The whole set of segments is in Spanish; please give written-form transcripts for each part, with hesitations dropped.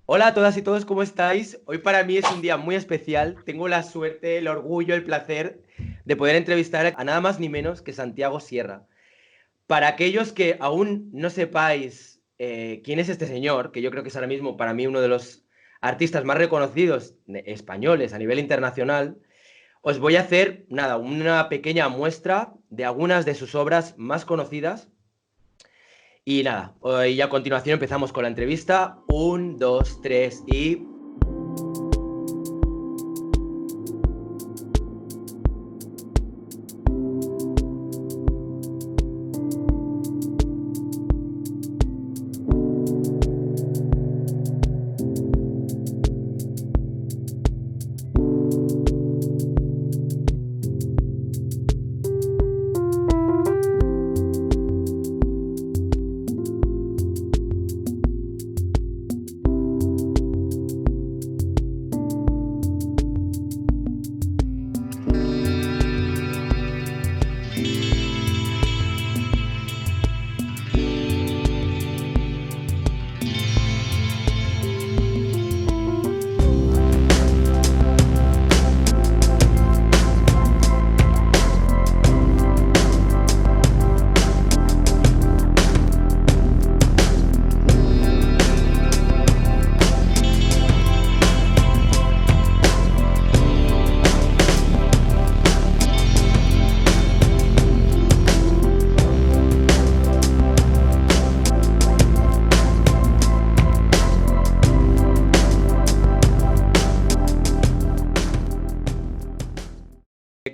Hola a todas y todos, ¿cómo estáis? Hoy para mí es un día muy especial. Tengo la suerte, el orgullo, el placer de poder entrevistar a nada más ni menos que Santiago Sierra. Para aquellos que aún no sepáis quién es este señor, que yo creo que es ahora mismo para mí uno de los artistas más reconocidos españoles a nivel internacional, os voy a hacer, nada, una pequeña muestra de algunas de sus obras más conocidas. Y nada, y a continuación empezamos con la entrevista. Un, dos, tres y...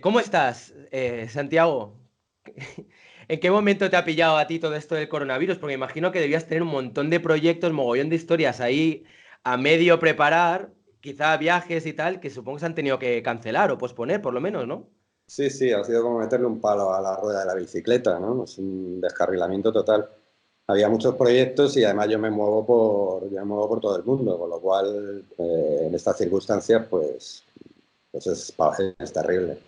¿Cómo estás, Santiago? ¿En qué momento te ha pillado a ti todo esto del coronavirus? Porque imagino que debías tener un montón de proyectos, mogollón de historias ahí a medio preparar, quizá viajes y tal, que supongo que se han tenido que cancelar o posponer, por lo menos, ¿no? Sí, sí, ha sido como meterle un palo a la rueda de la bicicleta, ¿no? Es un descarrilamiento total. Había muchos proyectos y además yo me muevo por todo el mundo, con lo cual en estas circunstancias pues es terrible.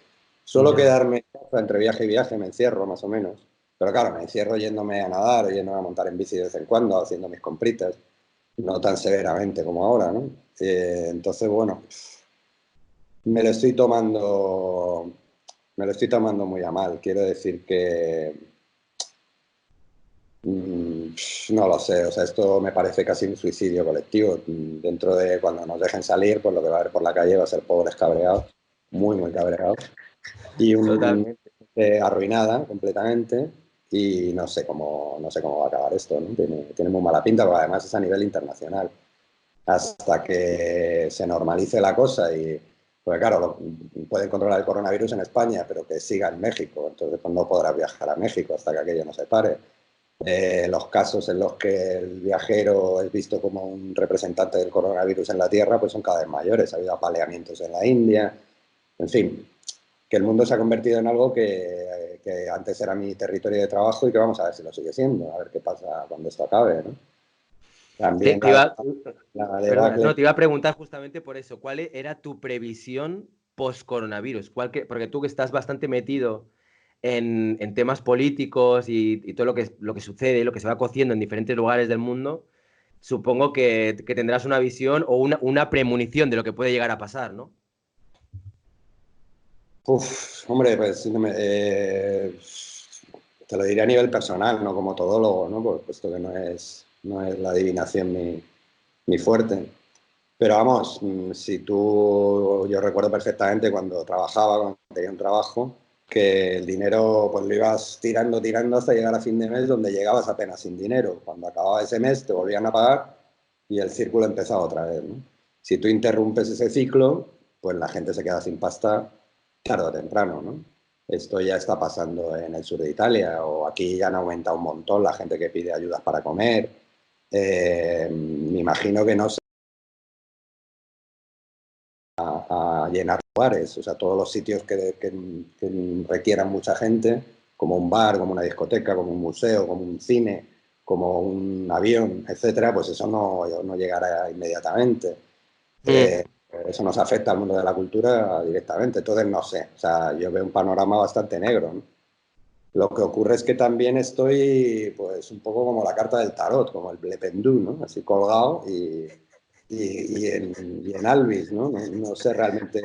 Suelo Ya. quedarme en casa entre viaje y viaje, me encierro más o menos, pero claro, me encierro yéndome a nadar o yéndome a montar en bici de vez en cuando, haciendo mis compritas, no tan severamente como ahora, ¿no? Entonces, bueno, me lo estoy tomando, me lo estoy tomando muy a mal. Quiero decir que no lo sé, o sea, esto me parece casi un suicidio colectivo. Dentro de cuando nos dejen salir, pues lo que va a haber por la calle va a ser pobres cabreados, muy, muy cabreados, y un Totalmente. arruinada completamente. Y no sé cómo va a acabar esto, ¿no? Tiene muy mala pinta, porque además es a nivel internacional. Hasta que se normalice la cosa y, pues claro, pueden controlar el coronavirus en España, pero que siga en México, entonces pues, no podrás viajar a México hasta que aquello no se pare. Los casos en los que el viajero es visto como un representante del coronavirus en la Tierra, pues son cada vez mayores. Ha habido apaleamientos en la India, en fin, que el mundo se ha convertido en algo que antes era mi territorio de trabajo y que vamos a ver si lo sigue siendo, a ver qué pasa cuando esto acabe, ¿no? Te, También te iba, la perdona, debacle. no, te iba a preguntar justamente por eso, ¿cuál era tu previsión post-coronavirus? Porque tú que estás bastante metido en temas políticos y todo lo que sucede, lo que se va cociendo en diferentes lugares del mundo, supongo que tendrás una visión o una premonición de lo que puede llegar a pasar, ¿no? Uf, hombre, pues no te lo diría a nivel personal, no como todólogo, ¿no? Pues, puesto que no es la adivinación mi fuerte. Pero vamos, si tú, yo recuerdo perfectamente cuando trabajaba, cuando tenía un trabajo, que el dinero pues lo ibas tirando, tirando hasta llegar a fin de mes, donde llegabas apenas sin dinero. Cuando acababa ese mes te volvían a pagar y el círculo empezaba otra vez, ¿no? Si tú interrumpes ese ciclo, pues la gente se queda sin pasta tarde o temprano, ¿no? Esto ya está pasando en el sur de Italia o aquí ya han aumentado un montón la gente que pide ayudas para comer. Me imagino que no a llenar lugares, o sea, todos los sitios que requieran mucha gente, como un bar, como una discoteca, como un museo, como un cine, como un avión, etcétera, pues eso no llegará inmediatamente. Mm. Eh, Eso nos afecta al mundo de la cultura directamente, entonces no sé, o sea, yo veo un panorama bastante negro, ¿no? Lo que ocurre es que también estoy, pues, un poco como la carta del tarot, como el Blependú, ¿no? Así colgado y en Alvis, ¿no? No sé realmente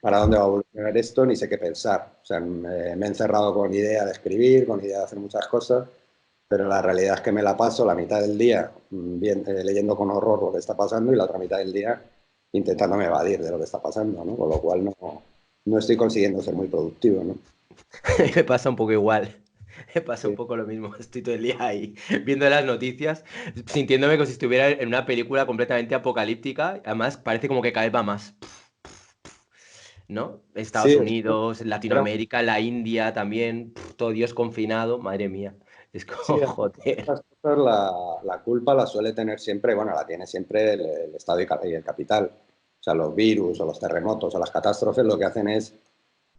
para dónde va a evolucionar esto, ni sé qué pensar. O sea, me he encerrado con idea de escribir, con idea de hacer muchas cosas, pero la realidad es que me la paso la mitad del día leyendo con horror lo que está pasando y la otra mitad del día intentándome evadir de lo que está pasando, ¿no? Con lo cual no estoy consiguiendo ser muy productivo, ¿no? Me pasa un poco igual. Me pasa un Sí, poco lo mismo. Estoy todo el día ahí viendo las noticias, sintiéndome como si estuviera en una película completamente apocalíptica. Además, parece como que cada vez va más, ¿no? Estados sí, Unidos, era Latinoamérica, la India también, todo Dios confinado, madre mía. Es Sí, como, joder. estas cosas la culpa la suele tener siempre, bueno, la tiene siempre el Estado y el capital. O sea, los virus o los terremotos o las catástrofes lo que hacen es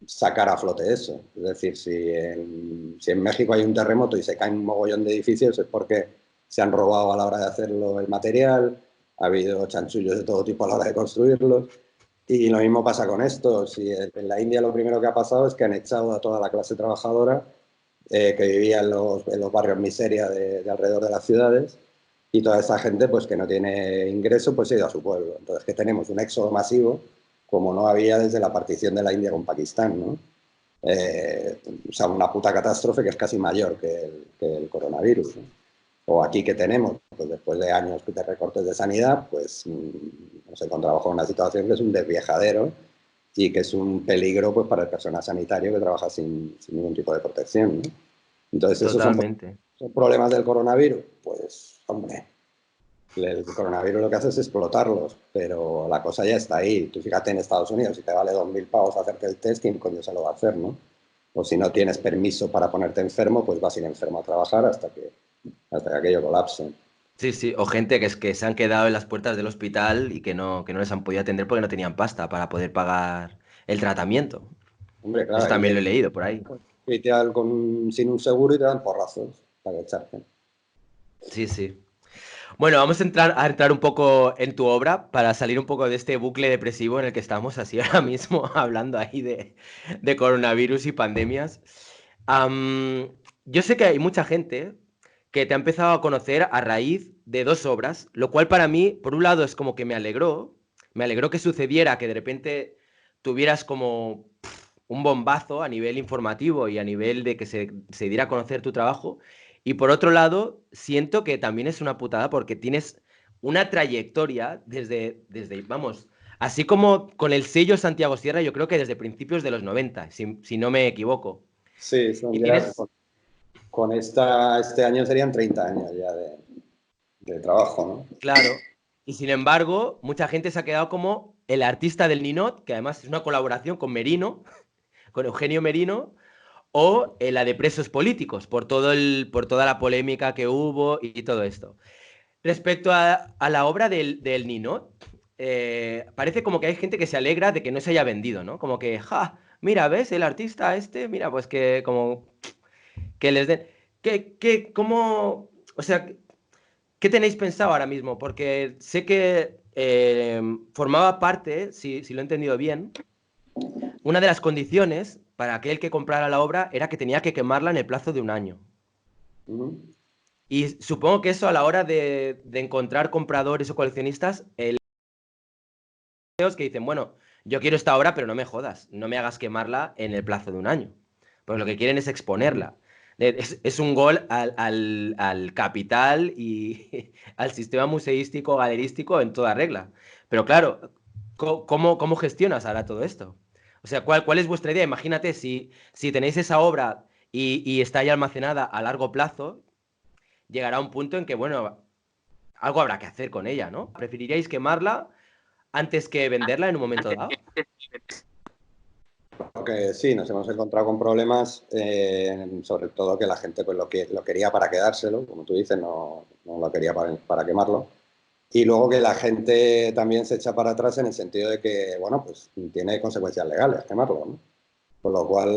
sacar a flote eso. Es decir, si en México hay un terremoto y se caen un mogollón de edificios es porque se han robado a la hora de hacerlo el material, ha habido chanchullos de todo tipo a la hora de construirlos. Y lo mismo pasa con esto. Si en la India lo primero que ha pasado es que han echado a toda la clase trabajadora que vivía en los barrios miseria de alrededor de las ciudades y toda esa gente pues que no tiene ingreso pues se ha ido a su pueblo. Entonces que tenemos un éxodo masivo como no había desde la partición de la India con Pakistán, ¿no? O sea, una puta catástrofe que es casi mayor que el coronavirus, ¿no? O aquí que tenemos, pues después de años de recortes de sanidad, pues nos encontramos con una situación que es un desviejadero y que es un peligro pues, para el personal sanitario que trabaja sin ningún tipo de protección, ¿no? Entonces, esos Totalmente. son problemas del coronavirus. Pues, hombre, el coronavirus lo que hace es explotarlos, pero la cosa ya está ahí. Tú fíjate en Estados Unidos, si te vale 2.000 pavos hacerte el test, ¿quién coño se lo va a hacer, no? O si no tienes permiso para ponerte enfermo, pues vas a ir enfermo a trabajar hasta que aquello colapse. Sí, sí, o gente que es que se han quedado en las puertas del hospital y que no les han podido atender porque no tenían pasta para poder pagar el tratamiento. Hombre, claro, Eso ahí también lo he llegas leído por ahí. y te dan sin un seguro y te dan porrazos para echarte. Sí, sí. Bueno, vamos a entrar un poco en tu obra para salir un poco de este bucle depresivo en el que estamos así ahora mismo hablando ahí de coronavirus y pandemias. Am, yo sé que hay mucha gente que te ha empezado a conocer a raíz de dos obras, lo cual para mí, por un lado, es como que me alegró que sucediera, que de repente tuvieras como un bombazo a nivel informativo y a nivel de que se diera a conocer tu trabajo. Y por otro lado, siento que también es una putada porque tienes una trayectoria vamos, así como con el sello Santiago Sierra, yo creo que desde principios de los 90, si no me equivoco. Sí, Y son ya, tienes, con este año serían 30 años ya de trabajo, ¿no? claro, y sin embargo, mucha gente se ha quedado como el artista del Ninot, que además es una colaboración con Merino, con Eugenio Merino, o la de presos políticos, por toda la polémica que hubo y todo esto. Respecto a la obra del Ninot, parece como que hay gente que se alegra de que no se haya vendido, ¿no? Como que, ja, mira, ¿ves? El artista este, mira, pues que como que les den... cómo, o sea, ¿qué tenéis pensado ahora mismo? Porque sé que formaba parte, si lo he entendido bien, una de las condiciones para aquel que comprara la obra era que tenía que quemarla en el plazo de un año. Ujú. Y supongo que eso a la hora de encontrar compradores o coleccionistas, que dicen, bueno, yo quiero esta obra, pero no me jodas, no me hagas quemarla en el plazo de un año. Pues lo que quieren es exponerla. Es un gol al capital y al sistema museístico, galerístico en toda regla. Pero claro, ¿cómo gestionas ahora todo esto? O sea, ¿cuál es vuestra idea? Imagínate si tenéis esa obra y está ya almacenada a largo plazo, llegará un punto en que, bueno, algo habrá que hacer con ella, ¿no? ¿Preferiríais quemarla antes que venderla en un momento dado? Porque sí, nos hemos encontrado con problemas, sobre todo que la gente pues, lo quería para quedárselo, como tú dices, no lo quería para quemarlo. Y luego que la gente también se echa para atrás en el sentido de que, bueno, pues tiene consecuencias legales quemarlo, ¿no? Con lo cual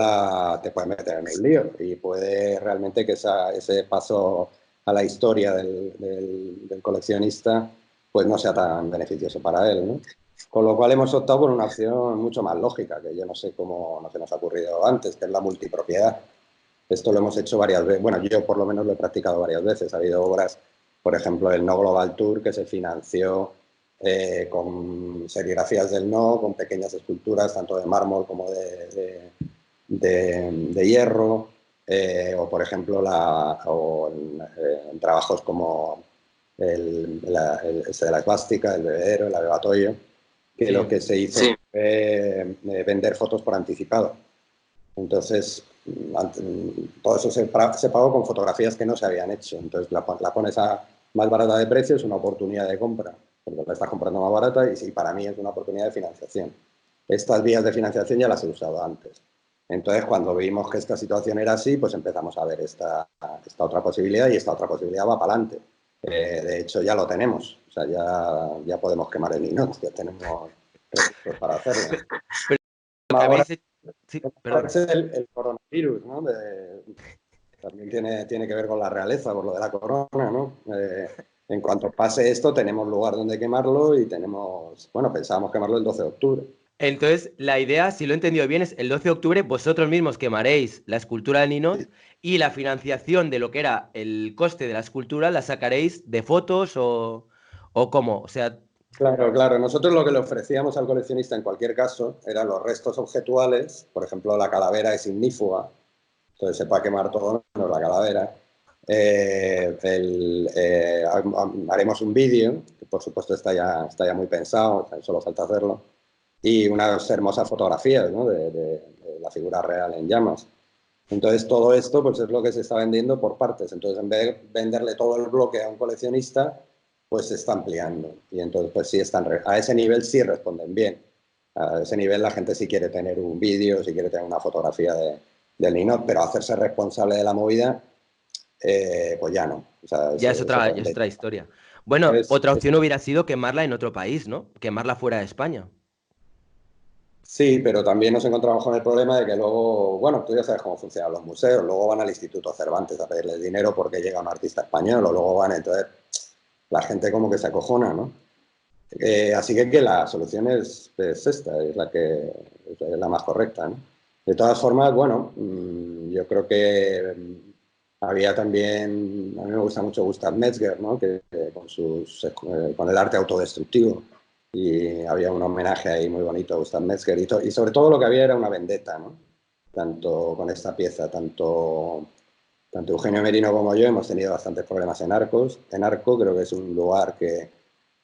te puedes meter en un lío y puede realmente que ese paso a la historia del coleccionista pues no sea tan beneficioso para él, ¿no? Con lo cual hemos optado por una opción mucho más lógica, que yo no sé cómo no se nos ha ocurrido antes, que es la multipropiedad. Esto lo hemos hecho varias veces, bueno, yo por lo menos lo he practicado varias veces. Ha habido obras por ejemplo, el No Global Tour, que se financió con serigrafías del No, con pequeñas esculturas, tanto de mármol como de hierro, o por ejemplo, en trabajos como ese de la esvástica, el bebedero, el bebatoyo, que Sí. lo que se hizo fue vender fotos por anticipado. Entonces, todo eso se pagó con fotografías que no se habían hecho. Entonces, la pones a más barata de precio, es una oportunidad de compra, porque la estás comprando más barata y sí, para mí es una oportunidad de financiación. Estas vías de financiación ya las he usado antes. Entonces, cuando vimos que esta situación era así, pues empezamos a ver esta otra posibilidad y esta otra posibilidad va para adelante. De hecho, ya lo tenemos. O sea, ya podemos quemar el linot, ya tenemos recursos para hacerlo. Pero lo que Ahora habéis hecho... Sí, perdona. parece el coronavirus, ¿no? También tiene que ver con la realeza, por lo de la corona, ¿no? En cuanto pase esto, tenemos lugar donde quemarlo y pensábamos quemarlo el 12 de octubre. Entonces, la idea, si lo he entendido bien, es el 12 de octubre vosotros mismos quemaréis la escultura del Ninot y la financiación de lo que era el coste de la escultura la sacaréis de fotos o cómo. O sea, Claro, claro. Nosotros lo que le ofrecíamos al coleccionista en cualquier caso eran los restos objetuales, por ejemplo, la calavera es ignífuga, entonces se puede quemar todo menos la calavera. Haremos un vídeo, que por supuesto está ya muy pensado, solo falta hacerlo, y unas hermosas fotografías, ¿no? de la figura real en llamas. Entonces todo esto pues, es lo que se está vendiendo por partes. Entonces en vez de venderle todo el bloque a un coleccionista, pues se está ampliando. Y entonces pues sí a ese nivel sí responden bien. A ese nivel la gente sí quiere tener un vídeo, sí quiere tener una fotografía del Ninot, pero hacerse responsable de la movida, pues ya no. O sea, ya otra es otra historia. Bueno, entonces, otra opción hubiera sido quemarla en otro país, ¿no? Quemarla fuera de España. sí, pero también nos encontramos con el problema de que luego, bueno, tú ya sabes cómo funcionan los museos, luego van al Instituto Cervantes a pedirles dinero porque llega un artista español, o luego van, entonces la gente como que se acojona, ¿no? Así que la solución es esta, es la más correcta, ¿no? De todas formas, bueno, yo creo que había también, a mí me gusta mucho Gustav Metzger, ¿no? Que con el arte autodestructivo, y había un homenaje ahí muy bonito a Gustav Metzger, y sobre todo lo que había era una vendetta, ¿no? Tanto con esta pieza, tanto Eugenio Merino como yo hemos tenido bastantes problemas en Arcos. En Arco creo que es un lugar que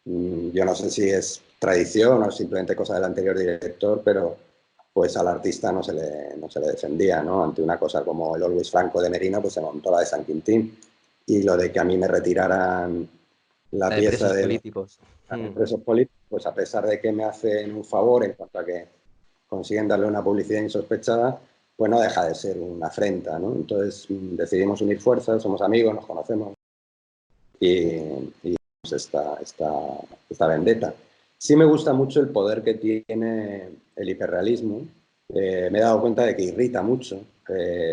yo no sé si es tradición o simplemente cosa del anterior director, pero pues al artista no se le defendía, ¿no? Ante una cosa como el Always Franco de Merino, pues se montó la de San Quintín. Y lo de que a mí me retiraran la La de pieza presos de los políticos. Mm. presos políticos, pues a pesar de que me hacen un favor en cuanto a que consiguen darle una publicidad insospechada, pues no deja de ser una afrenta, ¿no? Entonces decidimos unir fuerzas, somos amigos, nos conocemos y esta vendetta. Sí me gusta mucho el poder que tiene el hiperrealismo. Me he dado cuenta de que irrita mucho,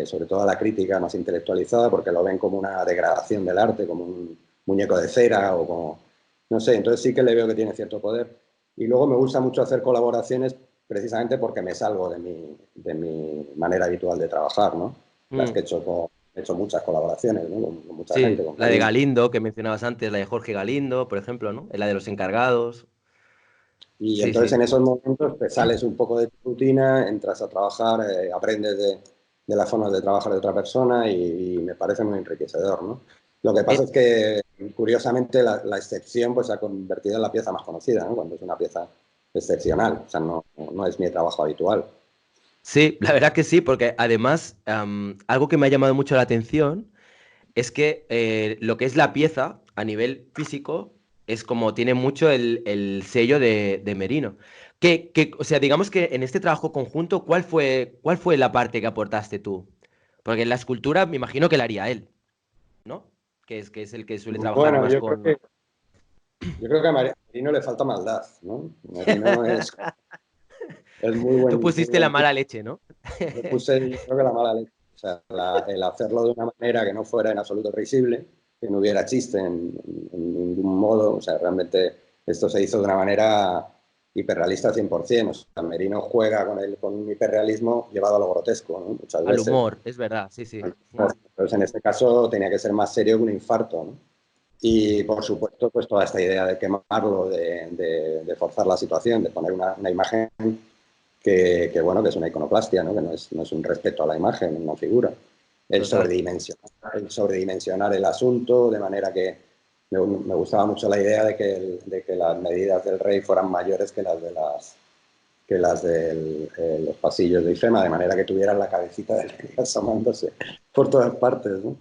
sobre todo a la crítica más intelectualizada, porque lo ven como una degradación del arte, como un muñeco de cera o como... No sé, entonces sí que le veo que tiene cierto poder. Y luego me gusta mucho hacer colaboraciones precisamente porque me salgo de mi manera habitual de trabajar, ¿no? Las Mm. que he hecho muchas colaboraciones, ¿no? Con mucha gente, Sí, con la de Karim. Galindo, que mencionabas antes, la de Jorge Galindo, por ejemplo, ¿no? La de los encargados. Y Sí, entonces sí. en esos momentos te sales un poco de tu rutina, entras a trabajar, aprendes de las formas de trabajar de otra persona y me parece muy enriquecedor, ¿no? Lo que pasa Eh, es que, curiosamente, la excepción pues, se ha convertido en la pieza más conocida, ¿no? Cuando es una pieza excepcional, o sea, no es mi trabajo habitual. sí, la verdad que sí, porque además algo que me ha llamado mucho la atención es que lo que es la pieza a nivel físico es como tiene mucho el sello de Merino. O sea, digamos que en este trabajo conjunto, cuál fue la parte que aportaste tú? Porque en la escultura me imagino que la haría él, ¿no? Que es el que suele trabajar Bueno, más con... yo creo que a Marino le falta maldad, ¿no? Marino es Tú muy pusiste la buen mala leche, ¿no? yo puse, yo creo que la mala leche. O sea, el hacerlo de una manera que no fuera en absoluto risible, que no hubiera chiste en ningún modo. O sea, realmente esto se hizo de una manera hiperrealista 100%. O sea, Merino juega con un hiperrealismo llevado a lo grotesco, ¿no? Muchas Al veces. humor, es verdad, sí, sí. Entonces, en este caso tenía que ser más serio que un infarto, ¿no? Y por supuesto, pues toda esta idea de quemarlo, de forzar la situación, de poner una imagen bueno, que es una iconoclastia, ¿no? Que no es un respeto a la imagen, una figura. Total. El sobredimensionar el asunto, de manera que me gustaba mucho la idea de que las medidas del rey fueran mayores que las de los pasillos de IFEMA, de manera que tuvieran la cabecita del rey asomándose por todas partes, ¿no?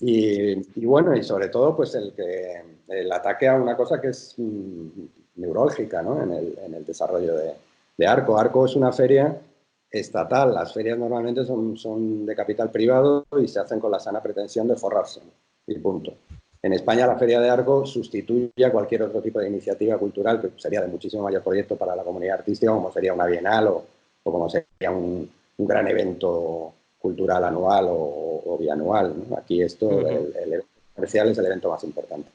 Y bueno, y sobre todo, pues el ataque a una cosa que es neurálgica, ¿no? En el desarrollo de Arco. Arco es una feria estatal. Las ferias normalmente son de capital privado y se hacen con la sana pretensión de forrarse, ¿no? Y punto. En España la Feria de Arco sustituye a cualquier otro tipo de iniciativa cultural que sería de muchísimo mayor proyecto para la comunidad artística, como sería una bienal o como sería un gran evento cultural anual o bianual, ¿no? Aquí esto, el evento comercial es el evento más importante.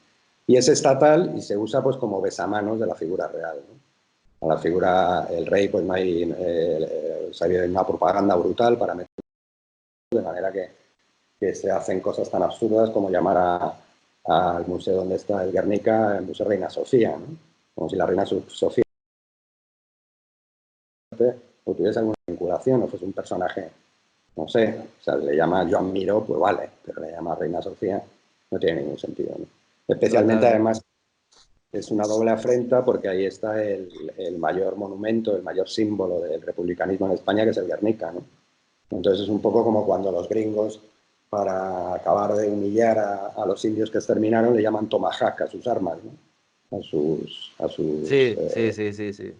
Y es estatal y se usa pues como besamanos de la figura real, ¿no? A la figura, el rey, pues no hay, se ha habido una propaganda brutal para meter, de manera que se hacen cosas tan absurdas como llamar al museo donde está el Guernica el Museo Reina Sofía, ¿no? Como si la Reina Sofía o tuviese alguna vinculación o fuese un personaje, no sé, o sea, le llama Joan Miró, pues vale, pero le llama Reina Sofía, no tiene ningún sentido, ¿no? Especialmente, Total. además, es una doble afrenta porque ahí está el mayor monumento, el mayor símbolo del republicanismo en España, que es el Guernica, ¿no? Entonces es un poco como cuando los gringos, para acabar de humillar a los indios que exterminaron, le llaman tomahawk a sus armas, ¿no? A sus Sí, sí, sí, sí, sí.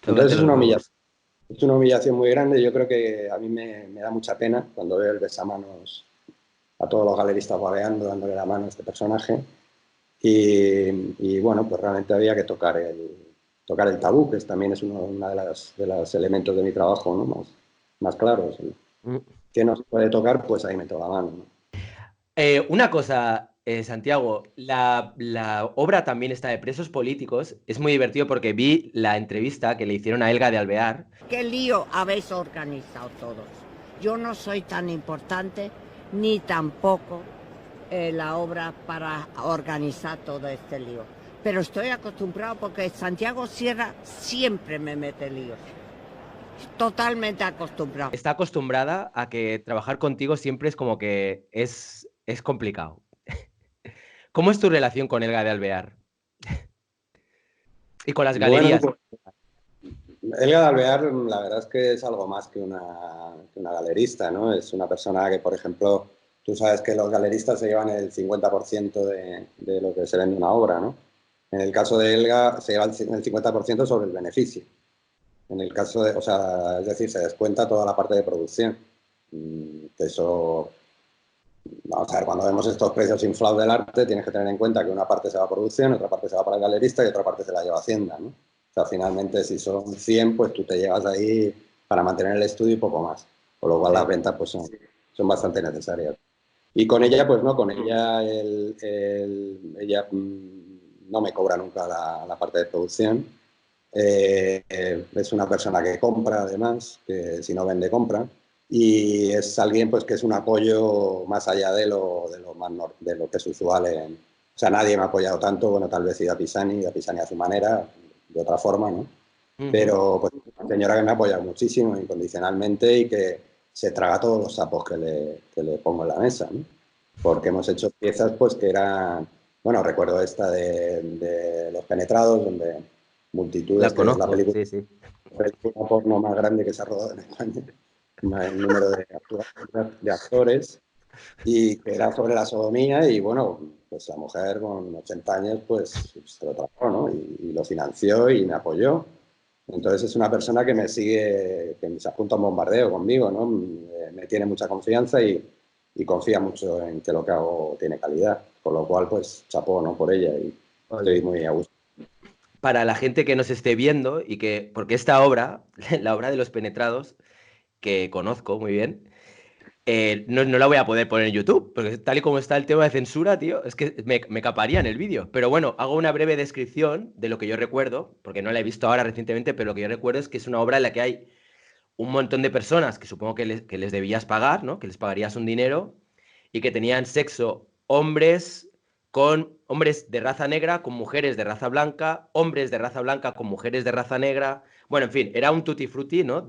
Tócate Entonces los huevos. es una humillación muy grande. Yo creo que a mí me da mucha pena cuando veo el besamanos a todos los galeristas babeando, dándole la mano a este personaje. Y bueno, pues realmente había que tocar el tabú, que también es uno de los elementos de mi trabajo, ¿no? Más claros. Mm. ¿Qué no se puede tocar? Pues ahí meto la mano, ¿no? Una cosa, Santiago, la obra también está de presos políticos. Es muy divertido porque vi la entrevista que le hicieron a Elga de Alvear. ¿Qué lío habéis organizado todos? Yo no soy tan importante ni tampoco la obra para organizar todo este lío. Pero estoy acostumbrado porque Santiago Sierra siempre me mete líos. Totalmente acostumbrado. Está acostumbrada a que trabajar contigo siempre es como que es complicado. ¿Cómo es tu relación con Elga de Alvear? Y con las Bueno, galerías. pues Elga de Alvear, la verdad es que es algo más que una galerista, ¿no? Es una persona que, por ejemplo, tú sabes que los galeristas se llevan el 50% de lo que se vende una obra, ¿no? En el caso de Elga, se lleva el 50% sobre el beneficio. En el caso de, o sea, es decir, se descuenta toda la parte de producción. Que eso, vamos a ver, cuando vemos estos precios inflados del arte, tienes que tener en cuenta que una parte se va a producción, otra parte se va para el galerista y otra parte se la lleva Hacienda, ¿no? O sea, finalmente, si son 100, pues tú te llevas ahí para mantener el estudio y poco más. Con lo cual las Sí. ventas pues son bastante necesarias. Y con ella, pues no, con ella, ella no me cobra nunca la parte de producción. Es una persona que compra, además, que si no vende, compra. Y es alguien pues, que es un apoyo más allá de lo que es usual. O sea, nadie me ha apoyado tanto, bueno, tal vez Ida Pisani a su manera, de otra forma, ¿no? Ujú. Pero pues una señora que me ha apoyado muchísimo, incondicionalmente, y que se traga todos los sapos que le pongo en la mesa, ¿no? Porque hemos hecho piezas pues que eran, bueno, recuerdo esta de Los Penetrados, donde Multitudes, La que es conozco, sí, sí. la película porno más grande que se ha rodado en España, el número de actores, y que era sobre la sodomía, y bueno, pues la mujer con 80 años pues se lo trabajó, ¿no? Y lo financió y me apoyó. Entonces es una persona que me sigue, que se apunta a un bombardeo conmigo, ¿no? Me tiene mucha confianza y confía mucho en que lo que hago tiene calidad. Por lo cual, pues, chapó, ¿no? Por ella y estoy Ole. muy a gusto. Para la gente que nos esté viendo y que, porque esta obra, la obra de Los Penetrados, que conozco muy bien, no la voy a poder poner en YouTube, porque tal y como está el tema de censura, tío, es que me caparía en el vídeo. Pero bueno, hago una breve descripción de lo que yo recuerdo, porque no la he visto ahora recientemente, pero lo que yo recuerdo es que es una obra en la que hay un montón de personas que supongo que les debías pagar, ¿no? Que les pagarías un dinero y que tenían sexo hombres, con hombres de raza negra, con mujeres de raza blanca, hombres de raza blanca con mujeres de raza negra. Bueno, en fin, era un tutti frutti, ¿no?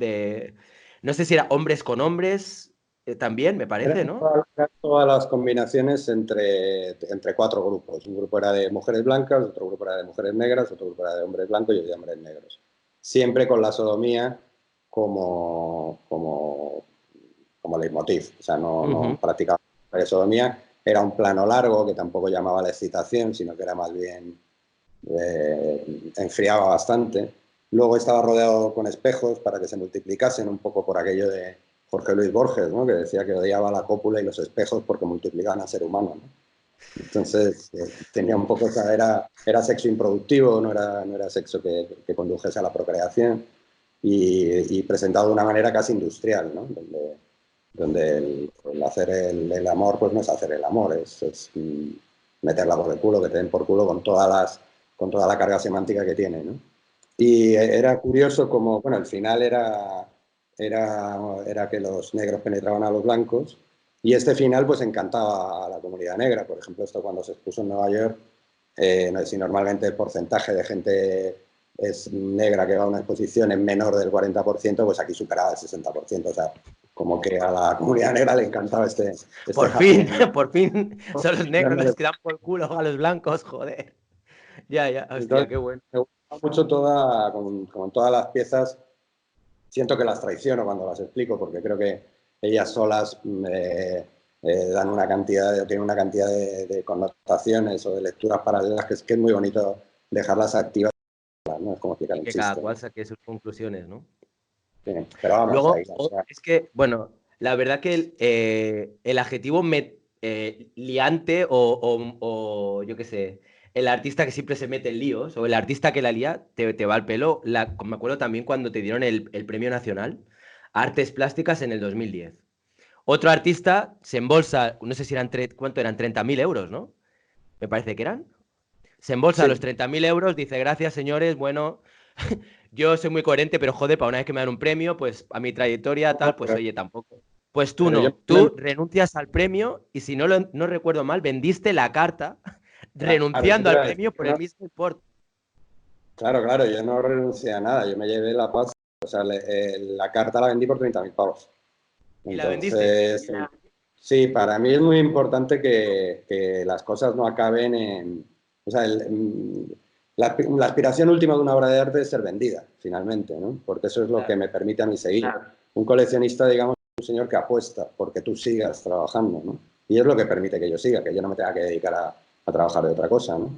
No sé si era hombres con hombres también, me parece, ¿no? Eran todas las combinaciones entre 4 grupos. Un grupo era de mujeres blancas, otro grupo era de mujeres negras, otro grupo era de hombres blancos y de hombres negros. Siempre con la sodomía como leitmotiv. O sea, no practicaba la sodomía. Era un plano largo que tampoco llamaba la excitación, sino que era más bien enfriaba bastante. Luego estaba rodeado con espejos para que se multiplicasen un poco por aquello de Jorge Luis Borges, ¿no? Que decía que odiaba la cópula y los espejos porque multiplicaban al ser humano, ¿no? Entonces tenía un poco, era sexo improductivo, no era sexo que condujese a la procreación y presentado de una manera casi industrial, ¿no? Donde el hacer el amor pues no es hacer el amor, es meterla por el culo, que te den por culo con toda la carga semántica que tiene, ¿no? Y era curioso como, bueno, el final era que los negros penetraban a los blancos y este final pues encantaba a la comunidad negra. Por ejemplo, esto cuando se expuso en Nueva York, no sé si normalmente el porcentaje de gente es negra que va a una exposición es menor del 40%, pues aquí superaba el 60%. O sea, como que a la comunidad negra le encantaba Por fin, por fin son los negros los que dan por culo a los blancos, joder. Ya, hostia, Entonces, qué bueno. me gusta mucho con todas las piezas. Siento que las traiciono cuando las explico, porque creo que ellas solas dan una cantidad, tienen una cantidad de connotaciones o de lecturas paralelas que es muy bonito dejarlas activas, ¿no? Es como explicar Y un que cada chiste, cual ¿no? saque sus conclusiones, ¿no? Sí, pero vamos, Luego, ahí, o sea, es que, bueno, la verdad que el adjetivo liante o yo qué sé, el artista que siempre se mete en líos o el artista que la lía, te va al pelo. Me acuerdo también cuando te dieron el Premio Nacional a Artes Plásticas en el 2010. Otro artista se embolsa, no sé si eran, ¿cuánto eran? 30.000 euros, ¿no? Me parece que eran. Se embolsa los sí, 30.000 euros, dice, gracias señores, bueno, yo soy muy coherente, pero joder, para una vez que me dan un premio, pues a mi trayectoria tal, pues oye, tampoco. Pues tú pero yo no, tú renuncias al premio y si no recuerdo mal, vendiste la carta claro, eso renunciando te al iba a premio decir, por el mismo importe. claro, yo no renuncié a nada, yo me llevé la paz, o sea, la carta la vendí por 30.000 pavos. ¿Y la vendiste? Entonces, sí, para mí es muy importante que las cosas no acaben en... O sea, la aspiración última de una obra de arte es ser vendida, finalmente, ¿no? Porque eso es lo que Claro. me permite a mí seguir. Un coleccionista, digamos, es un señor que apuesta porque tú sigas trabajando, ¿no? Y es lo que permite que yo siga, que yo no me tenga que dedicar a trabajar de otra cosa, ¿no?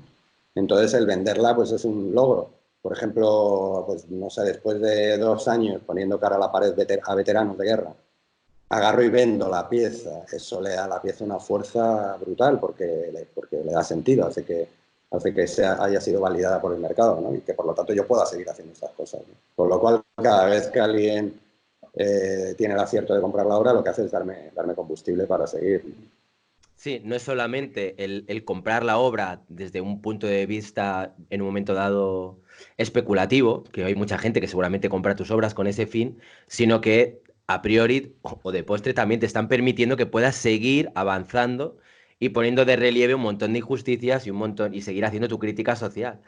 Entonces, el venderla, pues es un logro. Por ejemplo, pues no sé, después de 2 años poniendo cara a la pared a veteranos de guerra, agarro y vendo la pieza, eso le da a la pieza una fuerza brutal porque le da sentido, hace que haya sido validada por el mercado, ¿no? Y que por lo tanto yo pueda seguir haciendo estas cosas, ¿no? Por lo cual, cada vez que alguien tiene el acierto de comprar la obra, lo que hace es darme combustible para seguir. Sí, no es solamente el comprar la obra desde un punto de vista en un momento dado especulativo, que hay mucha gente que seguramente compra tus obras con ese fin, sino que a priori o de postre también te están permitiendo que puedas seguir avanzando y poniendo de relieve un montón de injusticias y seguir haciendo tu crítica social,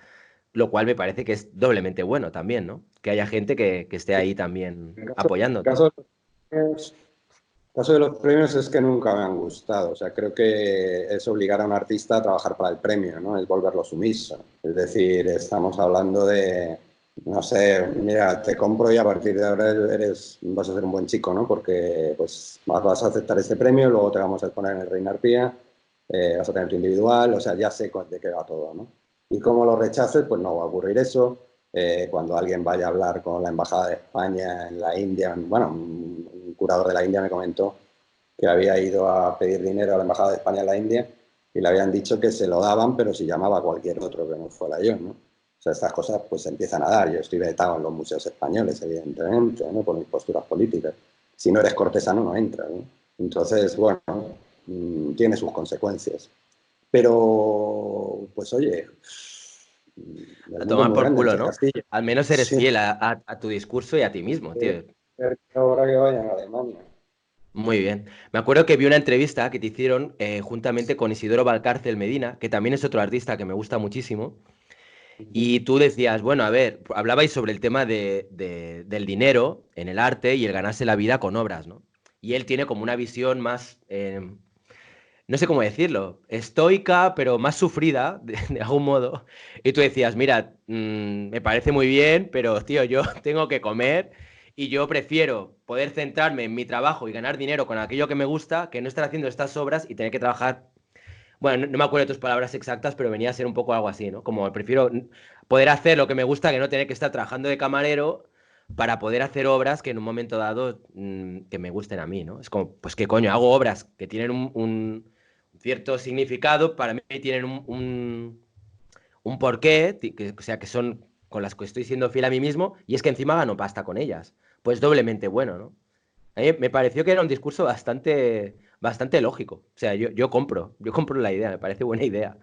lo cual me parece que es doblemente bueno también, ¿no? Que haya gente que esté ahí también El apoyándote. caso el caso de los premios es que nunca me han gustado. O sea, creo que es obligar a un artista a trabajar para el premio, ¿no? Es volverlo sumiso. Es decir, estamos hablando de, no sé, mira, te compro y a partir de ahora vas a ser un buen chico, ¿no? Porque pues vas a aceptar este premio, luego te vamos a exponer en el Reina Arpía, vas a tener tu individual, o sea, ya sé de qué va todo, ¿no? Y como lo rechaces, pues no va a ocurrir eso. Cuando alguien vaya a hablar con la Embajada de España en la India, bueno, un curador de la India me comentó que había ido a pedir dinero a la Embajada de España en la India y le habían dicho que se lo daban, pero si llamaba a cualquier otro que no fuera yo, ¿no? O sea, estas cosas pues se empiezan a dar. Yo estoy vetado en los museos españoles, evidentemente, ¿no? Por mis posturas políticas. Si no eres cortesano, no entras, ¿no? Entonces, bueno, tiene sus consecuencias. Pero, pues oye, el A mundo es tomar muy por grande, culo, dice ¿no? Castillo. Al menos eres Sí, fiel a tu discurso y a ti mismo, tío. ahora que vaya a Alemania. Muy bien. Me acuerdo que vi una entrevista que te hicieron juntamente con Isidoro Valcárcel Medina, que también es otro artista que me gusta muchísimo. Ujú. Y tú decías, bueno, a ver, hablabais sobre el tema del dinero en el arte y el ganarse la vida con obras, ¿no? Y él tiene como una visión más, no sé cómo decirlo, estoica, pero más sufrida, de algún modo. Y tú decías, mira, me parece muy bien, pero tío, yo tengo que comer y yo prefiero poder centrarme en mi trabajo y ganar dinero con aquello que me gusta que no estar haciendo estas obras y tener que trabajar. Bueno, no me acuerdo de tus palabras exactas, pero venía a ser un poco algo así, ¿no? Como prefiero poder hacer lo que me gusta que no tener que estar trabajando de camarero para poder hacer obras que en un momento dado que me gusten a mí, ¿no? Es como, pues qué coño, hago obras que tienen un cierto significado, para mí tienen un porqué, o sea, que son con las que estoy siendo fiel a mí mismo, y es que encima gano pasta con ellas. Pues doblemente bueno, ¿no? A mí me pareció que era un discurso bastante lógico. O sea, yo compro la idea, me parece buena idea.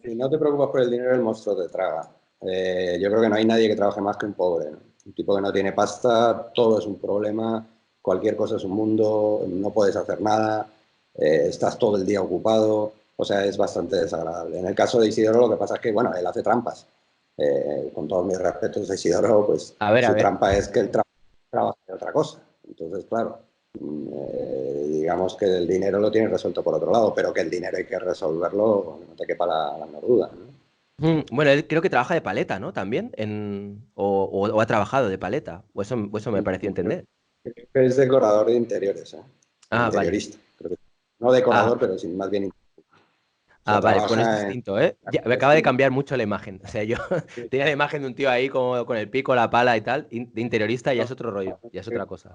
Si no te preocupas por el dinero, el monstruo te traga. Yo creo que no hay nadie que trabaje más que un pobre, ¿no? Un tipo que no tiene pasta, todo es un problema, cualquier cosa es un mundo, no puedes hacer nada, estás todo el día ocupado, o sea, es bastante desagradable. En el caso de Isidoro, lo que pasa es que, bueno, él hace trampas. Con todos mis respetos a Isidoro, pues A su ver. trampa es que él trabaja de otra cosa. Entonces, claro, digamos que el dinero lo tienes resuelto por otro lado, pero que el dinero hay que resolverlo, no te quepa la menor duda, ¿no? Bueno, él creo que trabaja de paleta, ¿no? También, o ha trabajado de paleta, o eso me pareció entender. Creo que es decorador de interiores, ¿eh? O Ah, vale. interiorista, creo que. No Ah, decorador, pero sí, más bien. O sea, vale, bueno, es trabaja en distinto, ¿eh? Ya, me acaba de cambiar mucho la imagen. O sea, yo tenía la imagen de un tío ahí como con el pico, la pala y tal, de interiorista, y ya es otro rollo, ya es otra cosa.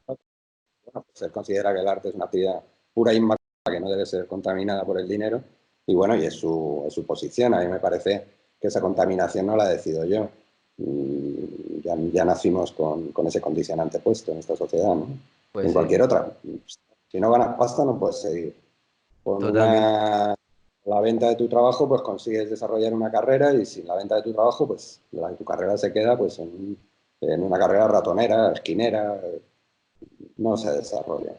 bueno, pues él considera que el arte es una actividad pura y inmaculada que no debe ser contaminada por el dinero. Y bueno, y es su posición. A mí me parece que esa contaminación no la decido yo. Ya nacimos con ese condicionante puesto en esta sociedad, ¿no? Pues En sí, cualquier otra. Si no ganas pasta, no puedes seguir. Con totalmente. la venta de tu trabajo, pues consigues desarrollar una carrera y sin la venta de tu trabajo, pues tu carrera se queda pues en una carrera ratonera, esquinera, no se desarrolla.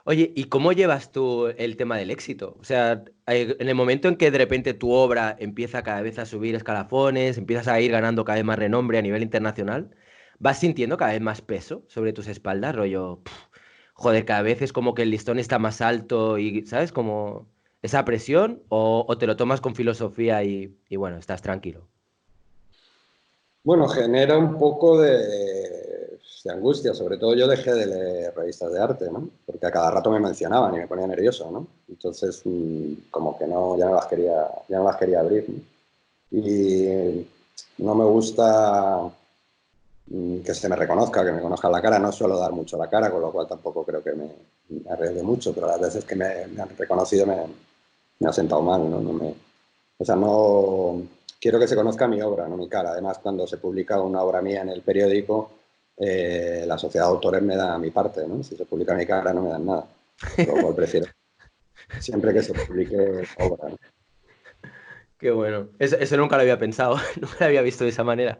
Oye, ¿y cómo llevas tú el tema del éxito? O sea, en el momento en que de repente tu obra empieza cada vez a subir escalafones, empiezas a ir ganando cada vez más renombre a nivel internacional, ¿vas sintiendo cada vez más peso sobre tus espaldas? Rollo, joder, cada vez es como que el listón está más alto y, ¿sabes? Como esa presión, o te lo tomas con filosofía y bueno, estás tranquilo. Bueno, genera un poco de angustia, sobre todo yo dejé de leer revistas de arte, ¿no? Porque a cada rato me mencionaban y me ponía nervioso, ¿no? Entonces, como que no, ya no las quería abrir, ¿no? Y no me gusta que se me reconozca, que me conozcan la cara. No suelo dar mucho la cara, con lo cual tampoco creo que me arriesgue mucho, pero las veces que me han reconocido me ha sentado mal, ¿no? O sea, no quiero que se conozca mi obra, no mi cara. Además, cuando se publica una obra mía en el periódico, la sociedad de autores me da mi parte, ¿no? Si se publica mi cara, no me dan nada. Con lo cual prefiero siempre que se publique obra, ¿no? Qué bueno. Eso nunca lo había pensado, nunca lo había visto de esa manera.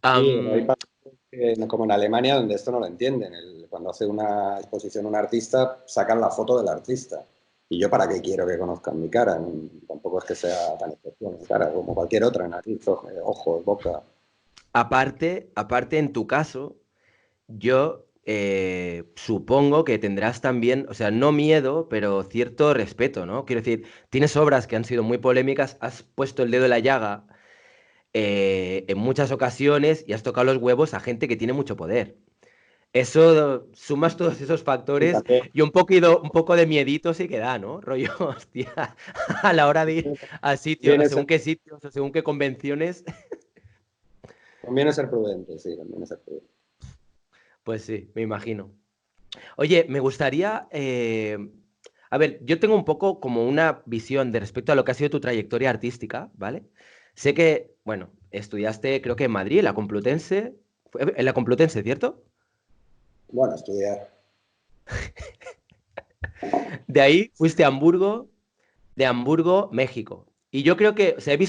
Sí, bueno, hay Am, países como en Alemania donde esto no lo entienden. Cuando hace una exposición un artista, sacan la foto del artista. ¿Y yo para qué quiero que conozcan mi cara? Tampoco es que sea tan especial mi cara, como cualquier otra, nariz, ojos, boca. aparte en tu caso. Yo supongo que tendrás también, o sea, no miedo, pero cierto respeto, ¿no? Quiero decir, tienes obras que han sido muy polémicas, has puesto el dedo en la llaga en muchas ocasiones y has tocado los huevos a gente que tiene mucho poder. Eso, sumas todos esos Y factores también y un poco de miedito sí que da, ¿no? Rollo, hostia, a la hora de ir a sitios, a conviene según ser, qué sitios, o según qué convenciones, conviene ser prudente, sí, conviene ser prudente. pues sí, me imagino. Oye, me gustaría, a ver, yo tengo un poco como una visión de respecto a lo que ha sido tu trayectoria artística, ¿vale? Sé que, bueno, estudiaste creo que en Madrid, en la Complutense, en la Complutense, ¿cierto? Bueno, estudiar. De ahí fuiste a Hamburgo, de Hamburgo, México. Y yo creo que, o sea, he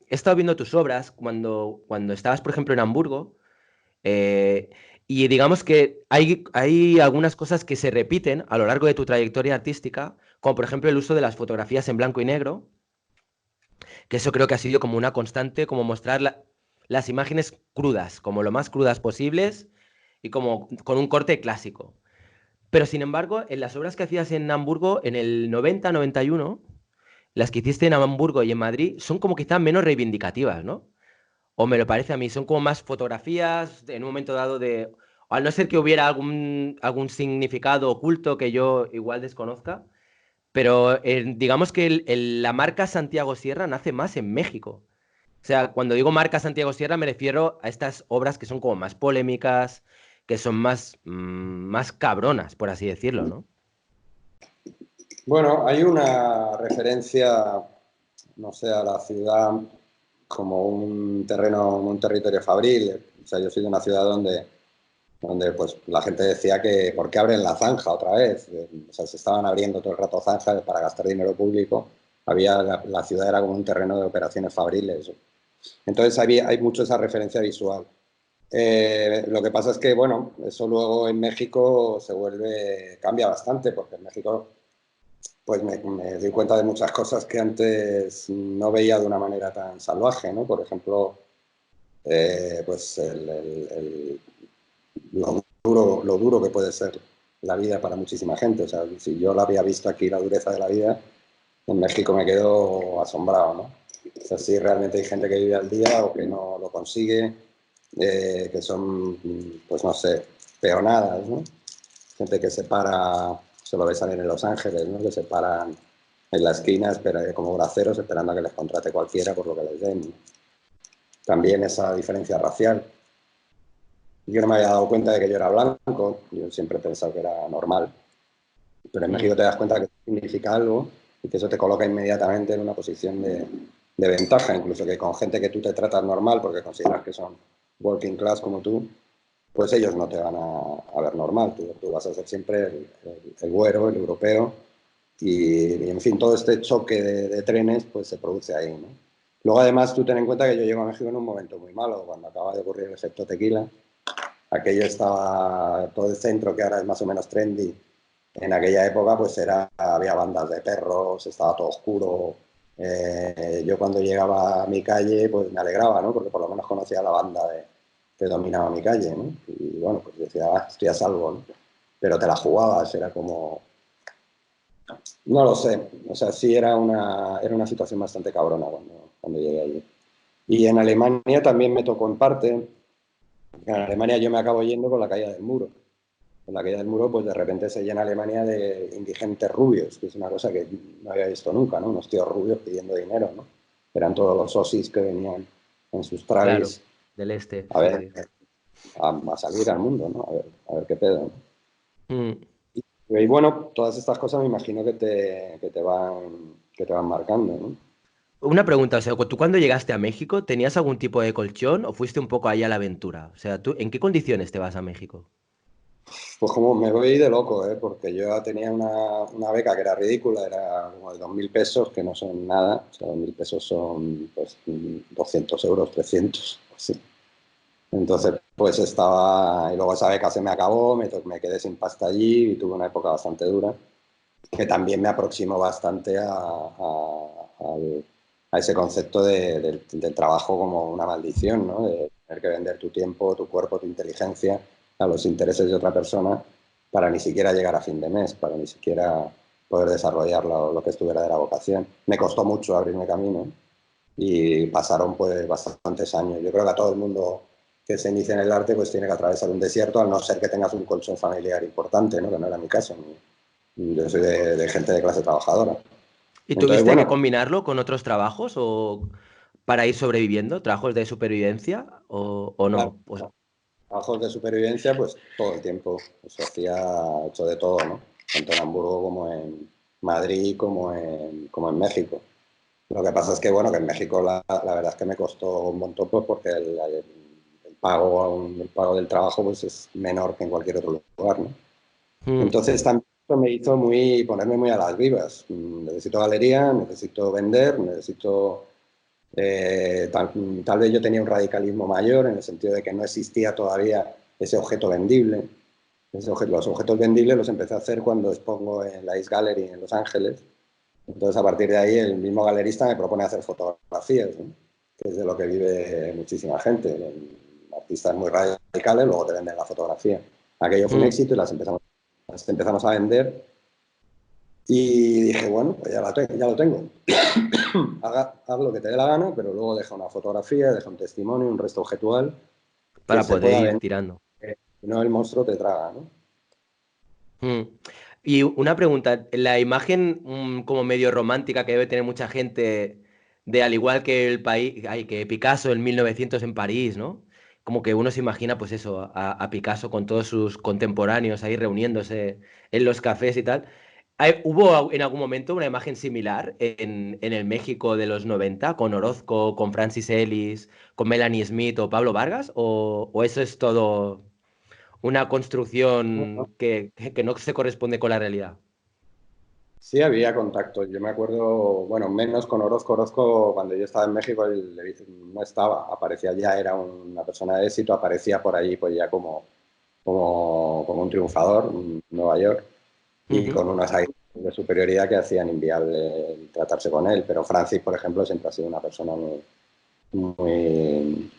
estado viendo tus obras cuando estabas, por ejemplo, en Hamburgo. Y digamos que hay algunas cosas que se repiten a lo largo de tu trayectoria artística, como por ejemplo el uso de las fotografías en blanco y negro, que eso creo que ha sido como una constante, como mostrar las imágenes crudas, como lo más crudas posibles y como con un corte clásico. Pero sin embargo, en las obras que hacías en Hamburgo, en el 90-91, las que hiciste en Hamburgo y en Madrid, son como quizás menos reivindicativas, ¿no? O me lo parece a mí, son como más fotografías en un momento dado de... Al no ser que hubiera algún significado oculto que yo igual desconozca, pero digamos que la marca Santiago Sierra nace más en México. O sea, cuando digo marca Santiago Sierra me refiero a estas obras que son como más polémicas, que son más cabronas, por así decirlo, ¿no? Bueno, hay una referencia, no sé, a la ciudad como un terreno, un territorio fabril. O sea, yo soy de una ciudad donde pues la gente decía que ¿por qué abren la zanja otra vez? O sea, se estaban abriendo todo el rato zanjas para gastar dinero público. La ciudad era como un terreno de operaciones fabriles. Entonces hay mucho esa referencia visual. Lo que pasa es que, bueno, eso luego en México cambia bastante, porque en México pues me doy cuenta de muchas cosas que antes no veía de una manera tan salvaje, ¿no? Por ejemplo, pues lo duro que puede ser la vida para muchísima gente. O sea, si yo la había visto aquí, la dureza de la vida, en México me quedo asombrado, ¿no? O sea, sí, realmente hay gente que vive al día o que no lo consigue, que son, pues no sé, peonadas, ¿no? Gente que se para, se lo ves salir en Los Ángeles, ¿no? Que se paran en la esquina como braceros esperando a que les contrate cualquiera por lo que les den, ¿no? También esa diferencia racial. Yo no me había dado cuenta de que yo era blanco, yo siempre he pensado que era normal, pero en México te das cuenta que significa algo y que eso te coloca inmediatamente en una posición de ventaja, incluso que con gente que tú te tratas normal porque consideras que son working class como tú, pues ellos no te van a ver normal, tú vas a ser siempre el güero, el europeo, y en fin, todo este choque de trenes pues se produce ahí, ¿no? Luego además tú ten en cuenta que yo llego a México en un momento muy malo, cuando acaba de ocurrir el efecto tequila, aquello estaba, todo el centro que ahora es más o menos trendy, en aquella época pues había bandas de perros, estaba todo oscuro. Yo cuando llegaba a mi calle pues me alegraba, ¿no? Porque por lo menos conocía la banda que dominaba mi calle, ¿no? Y bueno, pues decía, estoy a salvo, ¿no? Pero te la jugabas, era como... No lo sé, o sea, sí era una situación bastante cabrona cuando llegué allí. Y en Alemania también me tocó en parte. En Alemania yo me acabo yendo con la caída del muro. Con la caída del muro, pues de repente se llena Alemania de indigentes rubios, que es una cosa que no había visto nunca, ¿no? Unos tíos rubios pidiendo dinero, ¿no? Eran todos los sosis que venían en sus Claro, travis del este, a sí, ver, sí. a salir al mundo, ¿no? A ver qué pedo, ¿no? Mm. Y bueno, todas estas cosas me imagino que te van marcando, ¿no? Una pregunta, o sea, ¿tú cuando llegaste a México tenías algún tipo de colchón o fuiste un poco ahí a la aventura? O sea, ¿tú en qué condiciones te vas a México? Pues como me voy de loco, ¿eh? Porque yo ya tenía una beca que era ridícula, era como de 2.000 pesos, que no son nada, o sea, 2.000 pesos son pues 200 euros, 300, así. Entonces, pues y luego esa beca se me acabó, me quedé sin pasta allí y tuve una época bastante dura, que también me aproximó bastante a ese concepto del trabajo como una maldición, ¿no? De tener que vender tu tiempo, tu cuerpo, tu inteligencia a los intereses de otra persona para ni siquiera llegar a fin de mes, para ni siquiera poder desarrollar lo que estuviera de la vocación. Me costó mucho abrirme camino y pasaron pues bastantes años. Yo creo que a todo el mundo que se inicia en el arte pues tiene que atravesar un desierto, al no ser que tengas un colchón familiar importante, ¿no? Que no era mi caso. Yo soy de gente de clase trabajadora. ¿Y Entonces, tuviste que bueno, combinarlo con otros trabajos o para ir sobreviviendo, trabajos de supervivencia o claro, no? Pues, trabajos de supervivencia, pues todo el tiempo. Eso hacía, hecho de todo, ¿no? Tanto en Hamburgo como en Madrid, como en México. Lo que pasa es que, bueno, que en México la verdad es que me costó un montón, pues porque el pago del trabajo pues es menor que en cualquier otro lugar, ¿no? mm, Entonces también eso me hizo ponerme muy a las vivas. Necesito galería, necesito vender, necesito... tal vez yo tenía un radicalismo mayor en el sentido de que no existía todavía ese objeto vendible. Los objetos vendibles los empecé a hacer cuando expongo en la East Gallery en Los Ángeles. Entonces, a partir de ahí, el mismo galerista me propone hacer fotografías, ¿no? Que es de lo que vive muchísima gente. Artistas muy radicales, luego te venden la fotografía. Aquello fue un éxito y las empezamos a vender. Y dije, bueno, pues ya lo tengo. Haz lo que te dé la gana, pero luego deja una fotografía, deja un testimonio, un resto objetual. Para Que se poder pueda ir vender. tirando. Si no, el monstruo te traga, ¿no? Y una pregunta, la imagen como medio romántica que debe tener mucha gente de al igual que el país, que Picasso en 1900 en París, ¿no? Como que uno se imagina, pues eso, a Picasso con todos sus contemporáneos ahí reuniéndose en los cafés y tal. ¿Hubo en algún momento una imagen similar en el México de los 90 con Orozco, con Francis Ellis, con Melanie Smith o Pablo Vargas? ¿O eso es todo una construcción que no se corresponde con la realidad? Sí, había contacto. Yo me acuerdo, bueno, menos con Orozco. Orozco, cuando yo estaba en México, él no estaba. Aparecía ya, era una persona de éxito, aparecía por allí pues ya como un triunfador en Nueva York y Ujú. con unas aires de superioridad que hacían inviable el tratarse con él. Pero Francis, por ejemplo, siempre ha sido una persona muy,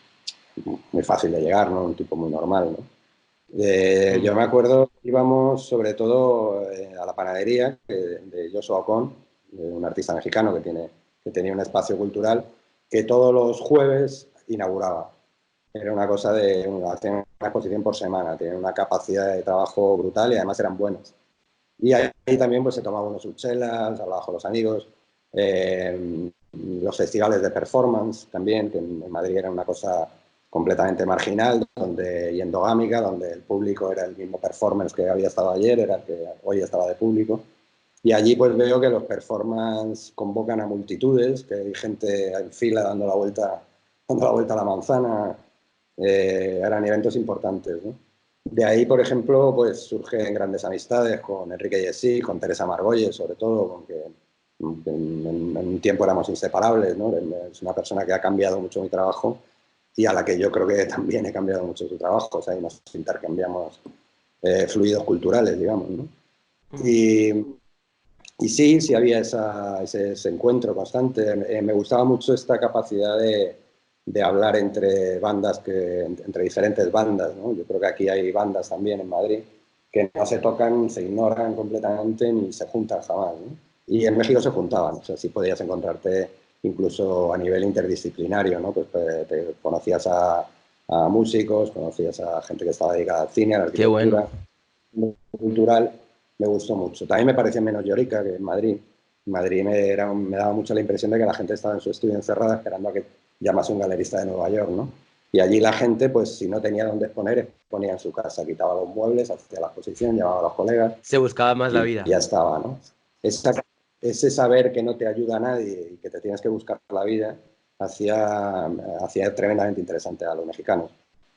muy fácil de llegar, ¿no? Un tipo muy normal, ¿no? Yo Mm. me acuerdo, íbamos sobre todo a la panadería de Joshua Ocon, un artista mexicano que tenía un espacio cultural que todos los jueves inauguraba. Era una cosa hacían una exposición por semana, tenían una capacidad de trabajo brutal y además eran buenas. Y ahí también pues, se tomaba unos chelas, hablaba con los amigos, los festivales de performance también, que en Madrid era una cosa completamente marginal y endogámica, donde el público era el mismo performance que había estado ayer, era el que hoy estaba de público. Y allí pues veo que los performance convocan a multitudes, que hay gente en fila dando la vuelta a la manzana, eran eventos importantes, ¿no? De ahí, por ejemplo, pues surgen grandes amistades con Enrique Yesí, con Teresa Margolles, sobre todo, con que en un tiempo éramos inseparables, ¿no? Es una persona que ha cambiado mucho mi trabajo y a la que yo creo que también he cambiado mucho su trabajo, o sea, y nos intercambiamos fluidos culturales, digamos, ¿no? Mm. Y, y sí había ese encuentro constante. Me gustaba mucho esta capacidad de hablar entre bandas, entre diferentes bandas, ¿no? Yo creo que aquí hay bandas también en Madrid que no se tocan, se ignoran completamente ni se juntan jamás, ¿no? Y en México se juntaban, o sea, sí podías encontrarte incluso a nivel interdisciplinario, ¿no? Pues te conocías a músicos, conocías a gente que estaba dedicada al cine, a la Qué bueno. arquitectura, cultural. Me gustó mucho. También me parecía menos llorica que en Madrid. En Madrid me daba mucho la impresión de que la gente estaba en su estudio encerrada esperando a que llamase un galerista de Nueva York, ¿no? Y allí la gente, pues si no tenía dónde exponer, exponía en su casa, quitaba los muebles, hacía la exposición, llamaba a los colegas Se buscaba más la y vida. ya estaba, ¿no? Ese saber que no te ayuda a nadie y que te tienes que buscar la vida hacía tremendamente interesante a los mexicanos.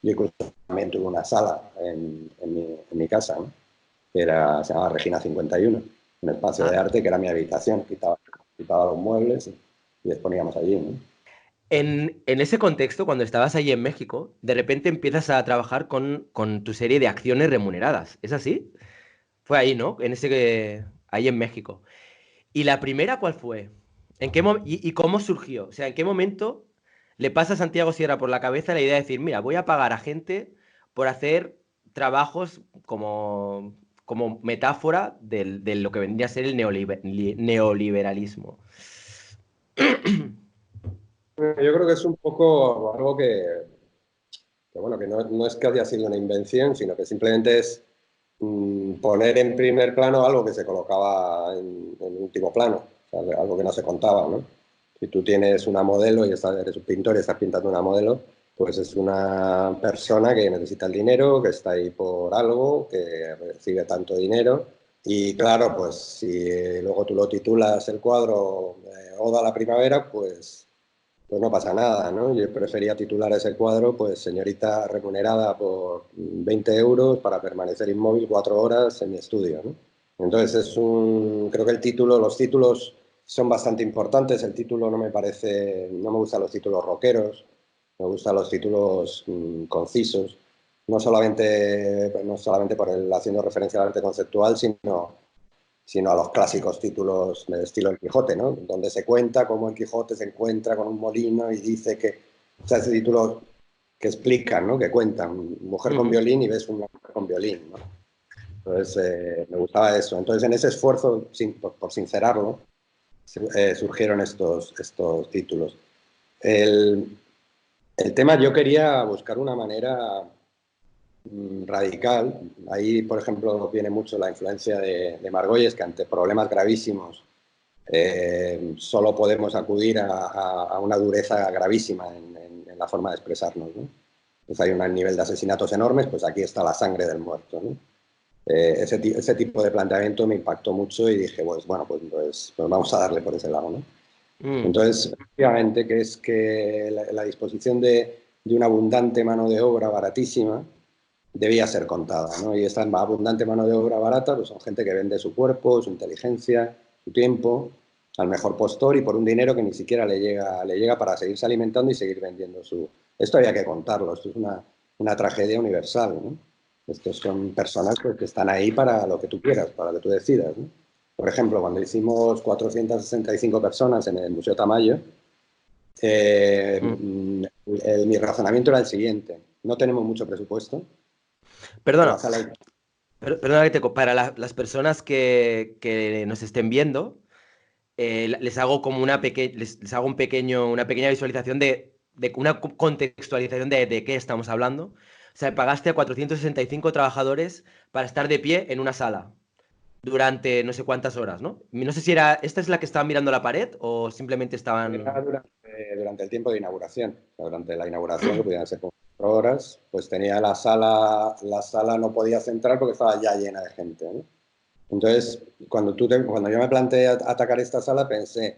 Yo incluso también tuve una sala en mi casa, ¿no? Se llamaba Regina 51, un espacio de Ah. arte que era mi habitación, quitaba los muebles y exponíamos allí, ¿no? En ese contexto, cuando estabas allí en México, de repente empiezas a trabajar con tu serie de acciones remuneradas. ¿Es así? Fue ahí, ¿no? Ahí en México. ¿Y la primera cuál fue? ¿Y cómo surgió? O sea, ¿en qué momento le pasa a Santiago Sierra por la cabeza la idea de decir, mira, voy a pagar a gente por hacer trabajos como metáfora de lo que vendría a ser el neoliberalismo? Yo creo que es un poco algo bueno, que no es que haya sido una invención, sino que simplemente es poner en primer plano algo que se colocaba en último plano, o sea, algo que no se contaba, ¿no? Si tú tienes una modelo y eres un pintor y estás pintando una modelo, pues es una persona que necesita el dinero, que está ahí por algo, que recibe tanto dinero. Y claro, pues si luego tú lo titulas el cuadro Oda a la primavera, pues no pasa nada, ¿no? Yo prefería titular ese cuadro, pues señorita remunerada por 20 euros para permanecer inmóvil 4 horas en mi estudio, ¿no? Entonces creo que los títulos son bastante importantes. El título no me gustan los títulos rockeros, me gustan los títulos concisos. no solamente haciendo referencia al arte conceptual, sino a los clásicos títulos del estilo El Quijote, ¿no? Donde se cuenta cómo el Quijote se encuentra con un molino y dice que, o sea, ese título que explican, ¿no? Que cuentan, mujer con violín y ves una mujer con violín, ¿no? Entonces, me gustaba eso. Entonces, en ese esfuerzo, por sincerarlo, surgieron estos títulos. El tema, yo quería buscar una manera radical. Ahí, por ejemplo, viene mucho la influencia de Margolles, que ante problemas gravísimos solo podemos acudir a una dureza gravísima en la forma de expresarnos, ¿no? Pues hay un nivel de asesinatos enormes, pues aquí está la sangre del muerto, ¿no? Ese tipo de planteamiento me impactó mucho y dije, pues bueno, pues vamos a darle por ese lado, ¿no? Entonces, efectivamente, que es que la disposición de una abundante mano de obra baratísima debía ser contada, ¿no? Y esta abundante mano de obra barata pues son gente que vende su cuerpo, su inteligencia, su tiempo al mejor postor y por un dinero que ni siquiera le llega para seguirse alimentando y seguir vendiendo su... Esto había que contarlo, esto es una tragedia universal, ¿no? Estos son personas que están ahí para lo que tú quieras, para lo que tú decidas, ¿no? Por ejemplo, cuando hicimos 465 personas en el Museo Tamayo, mi razonamiento era el siguiente. No tenemos mucho presupuesto. Perdona, perdona que para las personas que nos estén viendo, les hago como les hago una pequeña visualización de una contextualización de qué estamos hablando. O sea, pagaste a 465 trabajadores para estar de pie en una sala durante no sé cuántas horas, ¿no? No sé si esta es la que estaban mirando la pared o simplemente Era estaban... durante el tiempo de inauguración. O sea, durante la inauguración, que podían ser 4 horas, pues tenía la sala no podía centrar porque estaba ya llena de gente, ¿no? Entonces, cuando yo me planteé atacar esta sala, pensé,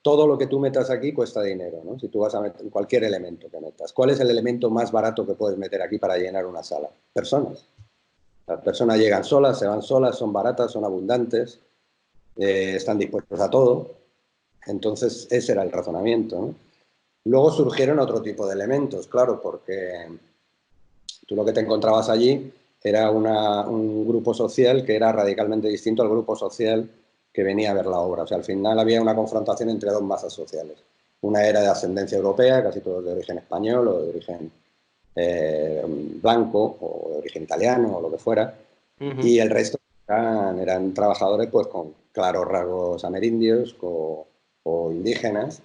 todo lo que tú metas aquí cuesta dinero, ¿no? Si tú vas a meter cualquier elemento que metas. ¿Cuál es el elemento más barato que puedes meter aquí para llenar una sala? Personas. Las personas llegan solas, se van solas, son baratas, son abundantes, están dispuestos a todo. Entonces, ese era el razonamiento, ¿no? Luego surgieron otro tipo de elementos, claro, porque tú lo que te encontrabas allí era un grupo social que era radicalmente distinto al grupo social que venía a ver la obra. O sea, al final había una confrontación entre dos masas sociales. Una era de ascendencia europea, casi todos de origen español o de origen blanco o de origen italiano o lo que fuera, y el resto eran trabajadores pues con claros rasgos amerindios o indígenas,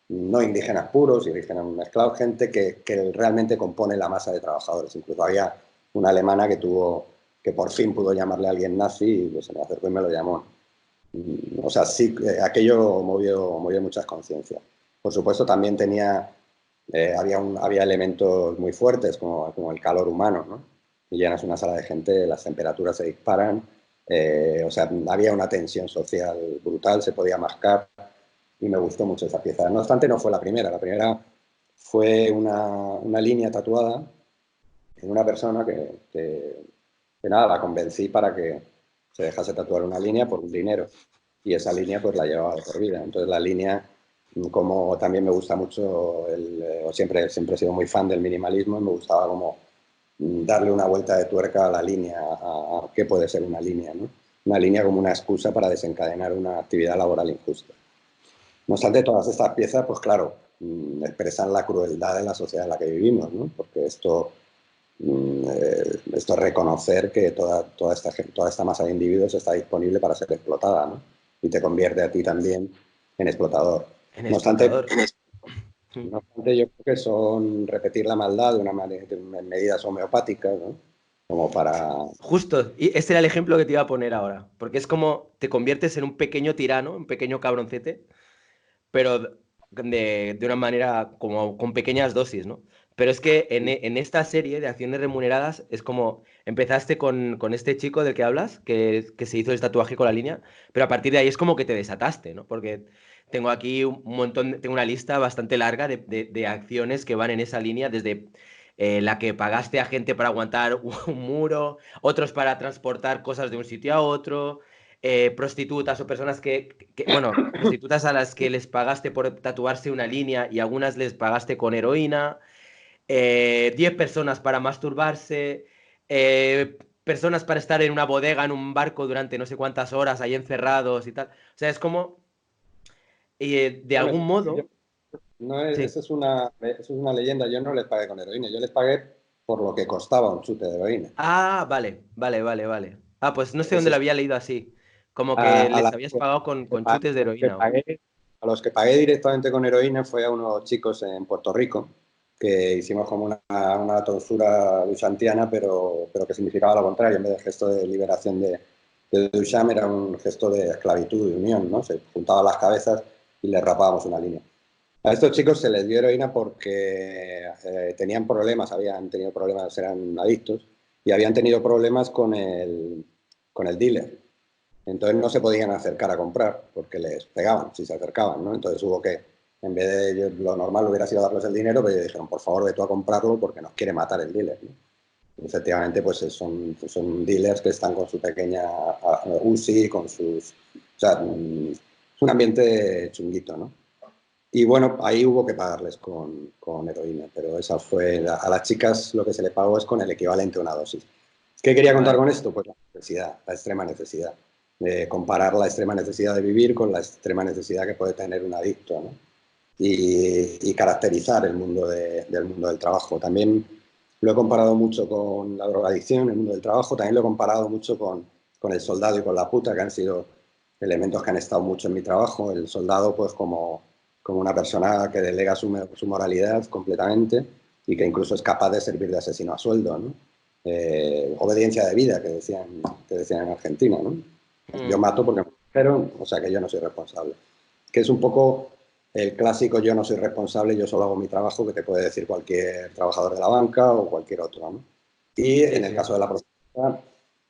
no indígenas puros, indígenas mezclados, gente que realmente compone la masa de trabajadores. Incluso había una alemana que por fin pudo llamarle a alguien nazi y pues, se me acercó y me lo llamó. O sea, sí, aquello movió muchas conciencias. Por supuesto, también había elementos muy fuertes, como el calor humano, ¿no? Y llenas una sala de gente, las temperaturas se disparan, o sea, había una tensión social brutal, se podía mascar, y me gustó mucho esa pieza. No obstante, no fue la primera fue una línea tatuada en una persona que nada, la convencí para que se dejase tatuar una línea por un dinero, y esa línea pues la llevaba de por vida. Entonces la línea, como también me gusta mucho, siempre he sido muy fan del minimalismo, me gustaba como darle una vuelta de tuerca a la línea, a qué puede ser una línea, ¿no? Una línea como una excusa para desencadenar una actividad laboral injusta. No obstante, todas estas piezas, pues claro, expresan la crueldad de la sociedad en la que vivimos, ¿no? Porque esto es reconocer que toda esta masa de individuos está disponible para ser explotada, ¿no? Y te convierte a ti también en explotador. En No obstante, explotador. yo creo que son repetir la maldad de medidas homeopáticas, ¿no? Como para... Justo, y ese era el ejemplo que te iba a poner ahora, porque es como te conviertes en un pequeño tirano, un pequeño cabroncete, pero de una manera como con pequeñas dosis, ¿no? Pero es que en esta serie de acciones remuneradas es como empezaste con este chico del que hablas, que se hizo el tatuaje con la línea, pero a partir de ahí es como que te desataste, ¿no? Porque tengo aquí un montón, tengo una lista bastante larga de acciones que van en esa línea, desde la que pagaste a gente para aguantar un muro, otros para transportar cosas de un sitio a otro, prostitutas o personas bueno, prostitutas a las que les pagaste por tatuarse una línea y algunas les pagaste con heroína. 10 personas para masturbarse, personas para estar en una bodega, en un barco durante no sé cuántas horas ahí encerrados y tal. O sea, es como, de Bueno, algún modo, no es, sí. eso es una leyenda. Yo no les pagué con heroína, yo les pagué por lo que costaba un chute de heroína. Ah, vale, vale, vale, vale. Ah, pues no sé dónde Ese lo es- había leído así. Como que a les la- habías pagado con a chutes de los que heroína. pagué, a los que pagué directamente con heroína fue a unos chicos en Puerto Rico, que hicimos como una tonsura duchampiana, pero que significaba lo contrario. En vez de gesto de liberación de Duchamp, era un gesto de esclavitud, de unión, ¿no? Se juntaban las cabezas y les rapábamos una línea. A estos chicos se les dio heroína porque tenían problemas, habían tenido problemas, eran adictos, y habían tenido problemas con el dealer. Entonces no se podían acercar a comprar porque les pegaban si se acercaban, ¿no? Entonces hubo que, en vez de ellos, lo normal hubiera sido darles el dinero, pero ellos dijeron, por favor, ve tú a comprarlo porque nos quiere matar el dealer, ¿no? Y efectivamente, pues son dealers que están con su pequeña UCI, con sus... O sea, es un ambiente chunguito, ¿no? Y bueno, ahí hubo que pagarles con heroína, pero esa fue, a las chicas lo que se le pagó es con el equivalente a una dosis. ¿Qué quería contar Vale. con esto? Pues la necesidad, la extrema necesidad. De comparar la extrema necesidad de vivir con la extrema necesidad que puede tener un adicto, ¿no? Y caracterizar el mundo del mundo del trabajo. También lo he comparado mucho con la drogadicción, el mundo del trabajo, también lo he comparado mucho con el soldado y con la puta, que han sido elementos que han estado mucho en mi trabajo. El soldado, pues como una persona que delega su moralidad completamente y que incluso es capaz de servir de asesino a sueldo, ¿no? Obediencia de vida, que decían en Argentina, ¿no? Yo Mm, mato porque me dijeron, o sea que yo no soy responsable. Que es un poco el clásico yo no soy responsable, yo solo hago mi trabajo, que te puede decir cualquier trabajador de la banca o cualquier otro, ¿no? Y sí, en el sí. caso de la prostituta,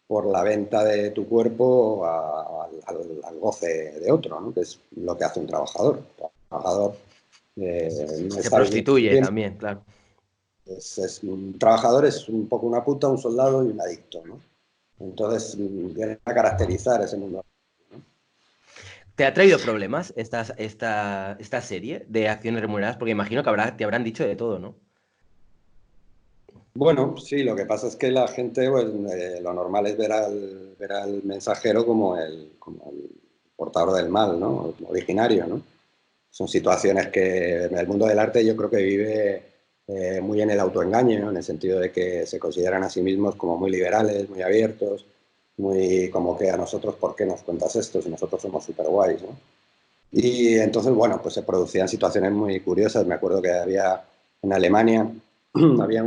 por la venta de tu cuerpo al goce de otro, ¿no? Que es lo que hace un trabajador. El trabajador no Se está prostituye viviendo, también, claro. un trabajador es un poco una puta, un soldado y un adicto, ¿no? Entonces, viene a caracterizar ese mundo. ¿Te ha traído problemas esta serie de acciones remuneradas? Porque imagino que te habrán dicho de todo, ¿no? Bueno, sí, lo que pasa es que la gente, pues, lo normal es ver al mensajero como el portador del mal, ¿no? Originario, ¿no? Son situaciones que en el mundo del arte yo creo que vive muy en el autoengaño, ¿no? En el sentido de que se consideran a sí mismos como muy liberales, muy abiertos, muy como que a nosotros, ¿por qué nos cuentas esto si nosotros somos súper guays, ¿no? Y entonces, bueno, pues se producían situaciones muy curiosas. Me acuerdo que había en Alemania, había